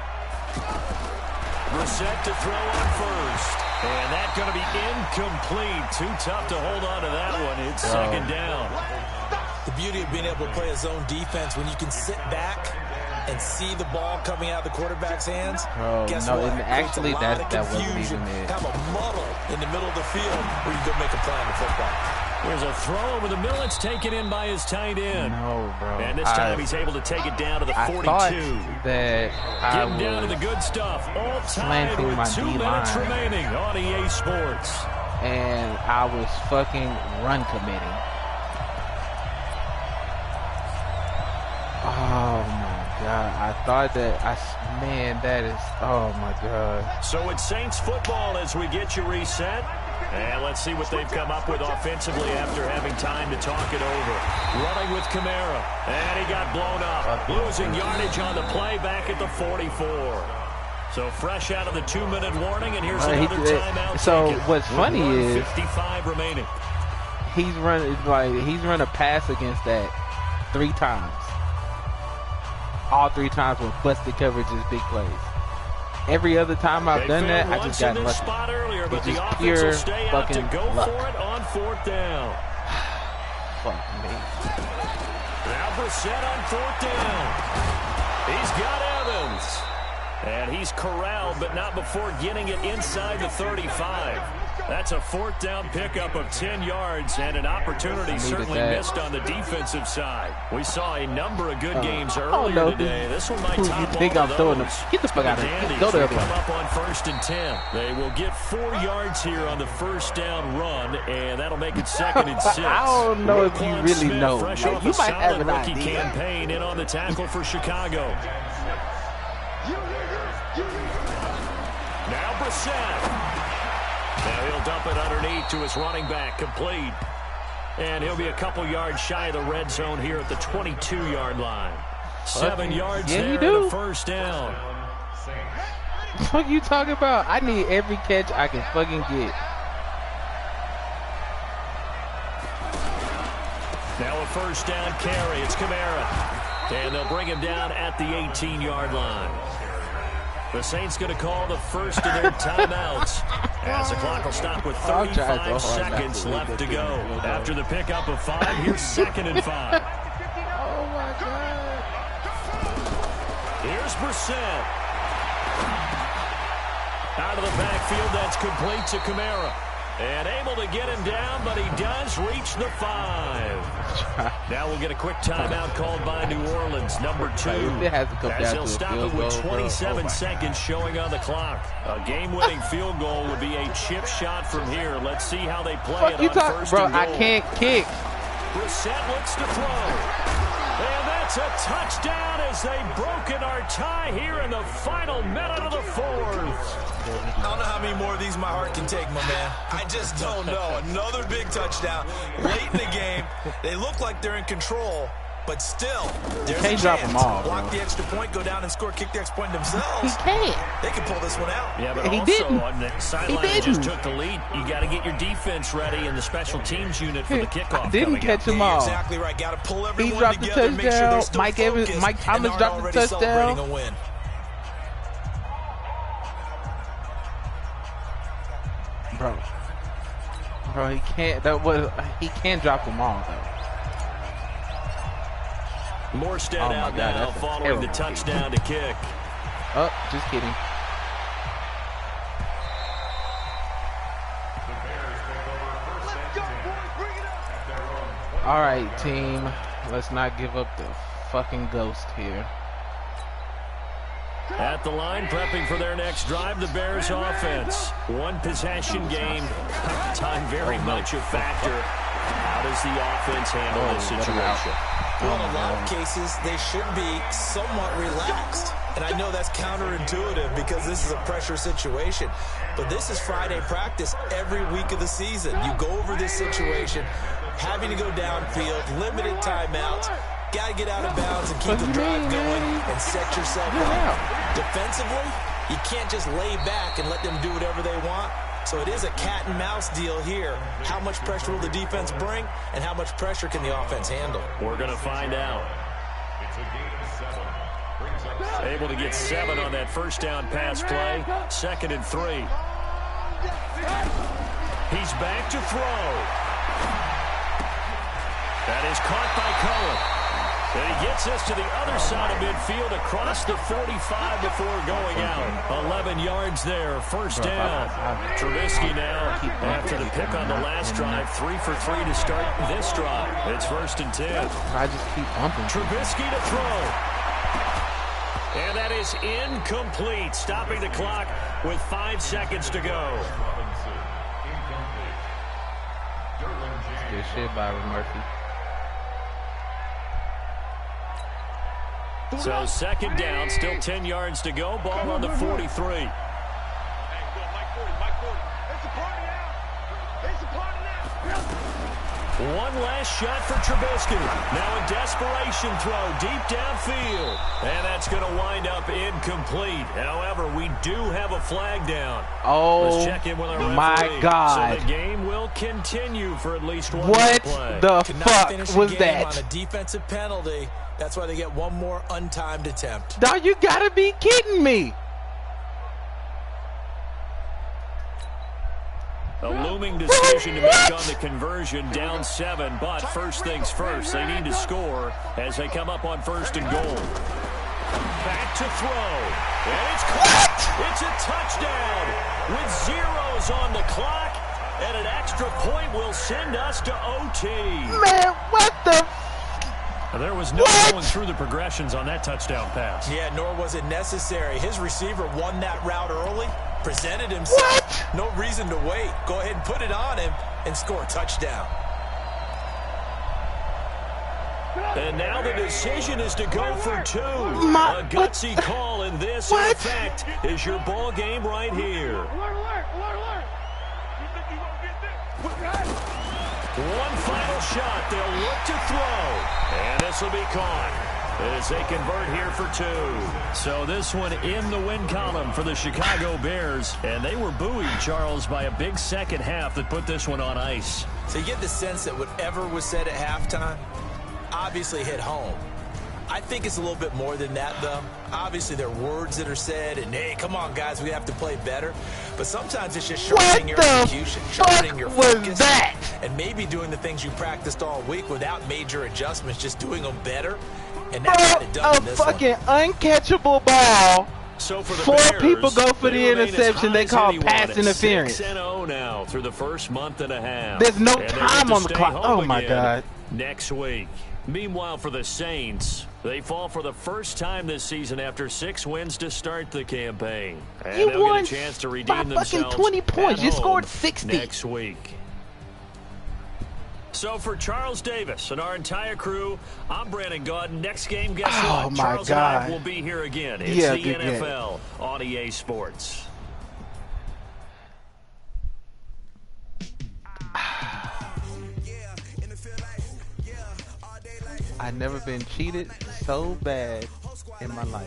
Brissett to throw on first. And that's going to be incomplete. Too tough to hold on to that one. It's second down.
The beauty of being able to play a zone defense when you can sit back and see the ball coming out of the quarterback's hands. Guess what?
Actually, that wasn't even it.
Have a muddle in the middle of the field where you go make a play on the football.
There's a throw over the middle. It's taken in by his tight end.
No, bro.
And this time he's able to take it down to the 42.
Getting
down to the good stuff. All tied with 2 minutes remaining on EA Sports.
And I was fucking run committing. Oh, my God. I thought that, man, that is, oh, my God.
So it's Saints football as we get you reset. And let's see what they've come up with offensively after having time to talk it over. Running with Kamara. And he got blown up. Losing yardage on the play back at the 44. So fresh out of the 2-minute warning, and here's another timeout.
So what's funny is
55 remaining.
He's run a pass against that 3 times. All 3 times with busted coverages, big plays. Every other time I've done that, I just got lucky.
Spot earlier, but
it's
the
just
offense
pure
will stay out to go
luck.
for it on 4th down.
Fuck me.
Now Brissett on 4th down. He's got Evans. And he's corralled, but not before getting it inside the 35. That's a 4th down pickup of 10 yards and an opportunity certainly missed on the defensive side. We saw a number of good games earlier today. This one might top all of those.
Get the fuck out of here. Go the other way.
Come up on 1st and 10. They will get 4 yards here on the 1st down run, and that'll make it 2nd and 6.
I don't know if you really know.
Fresh off
You might have an
rookie
idea.
campaign in on the tackle for Chicago. Now Brissett. Now he'll dump it underneath to his running back, complete. And he'll be a couple yards shy of the red zone here at the 22-yard line. 7 yards there and a 1st down.
What you talking about? I need every catch I can fucking get.
Now a 1st down carry. It's Kamara. And they'll bring him down at the 18-yard line. The Saints going to call the first of their timeouts as the clock will stop with 35 seconds left to go. After the pickup of 5, here's 2nd and 5.
Oh, my God.
Here's Brissett. Out of the backfield, that's complete to Kamara. And able to get him down, but he does reach the 5. Now we'll get a quick timeout called by New Orleans, number 2. As he'll stop it with 27 seconds showing on the clock. A game-winning field goal would be a chip shot from here. Let's see how they play it on 1st
bro,
and goal.
I can't kick.
Brissett looks to throw. And that's a touchdown as they've broken our tie here in the final minute of the 4th.
I don't know how many more of these my heart can take, my man. I just don't know. Another big touchdown late in the game. They look like they're in control, but still, there's a chance.
Drop them all,
block the extra point, go down and score, kick the extra point themselves.
He can't.
They can pull this one out.
Yeah, but
he
also
didn't.
On the sideline he just took the lead. You got to get your defense ready and the special teams unit for the kickoff.
I didn't catch them all.
Exactly right. Got to pull everyone
he dropped
together,
the
make sure they're still
touchdown. Mike Thomas dropped the touchdown.
Celebrating a win.
Bro, he can't. He can't drop them all though.
Morstead out now, following the touchdown to kick.
Oh, just kidding. All right, team. Let's not give up the fucking ghost here.
At the line, prepping for their next drive, the Bears offense. 1 possession game. Time very much a factor. How does the offense handle this situation?
Well, in a lot of cases, they should be somewhat relaxed. And I know that's counterintuitive because this is a pressure situation. But this is Friday practice every week of the season. You go over this situation. having to go downfield, limited timeouts. Got to get out of bounds and keep the drive going and set yourself up. Defensively, you can't just lay back and let them do whatever they want. So it is a cat and mouse deal here. How much pressure will the defense bring, and how much pressure can the offense handle?
We're going to find out. Able to get 7 on that first down pass play. 2nd and 3. He's back to throw. That is caught by Cohen. And he gets us to the other side of midfield across the 45 before going out. 11 yards there, first down. Trubisky now, after the pick on the last drive, 3 for 3 to start this drive. It's 1st and 10.
I just keep bumping.
Trubisky to throw. And that is incomplete, stopping the clock with 5 seconds to go.
Good shit by Murphy.
So 2nd down, still 10 yards to go. Ball on the 43.
Hey, Will, Mike 40. It's a party now. It's a party now.
One last shot for Trubisky. Now a desperation throw deep downfield. And that's going to wind up incomplete. However, we do have a flag down.
Oh,
let's check in with our referee.
My God.
So the game will continue for at least one
What
play.
the fuck was that?
On a defensive penalty. That's why they get one more untimed attempt.
Dog, you gotta be kidding me.
A looming decision to make on the conversion, down 7. But first things first, they need to score as they come up on 1st and goal. Back to throw. And it's caught. It's a touchdown with zeros on the clock. And an extra point will send us to OT.
Man, what the...
There was no going through the progressions on that touchdown pass.
Yeah, nor was it necessary. His receiver won that route early, presented himself. No reason to wait. Go ahead and put it on him and score a touchdown.
And now the decision is to go for 2. A gutsy call, and this, in effect, is your ball game right here.
Alert. You think you gonna get this?
One final shot. They'll look to throw. And this will be caught as they convert here for 2. So this one in the win column for the Chicago Bears. And they were buoyed, Charles, by a big second half that put this one on ice.
So you get the sense that whatever was said at halftime obviously hit home. I think it's a little bit more than that, though. Obviously, there are words that are said, and, hey, come on, guys, we have to play better. But sometimes it's just sharpening your execution, sharpening your focus, and maybe doing the things you practiced all week without major adjustments, just doing them better. And that's what it done in this one.
A fucking uncatchable ball.
So for the
4
Bears,
people go for the interception they call pass interference.
6-0 now through the first month and a half.
There's no time on the clock. Oh, my God.
Next week. Meanwhile, for the Saints, they fall for the first time this season after 6 wins to start the campaign. And
you
they'll
won
get a chance to redeem
by fucking
themselves
20 points. You
home
scored 60
next week. So for Charles Davis and our entire crew, I'm Brandon Gaudin. Next game, guess what?
My
Charles
God.
and I will be here again. It's the NFL on EA Sports.
I've never been cheated so bad in my life.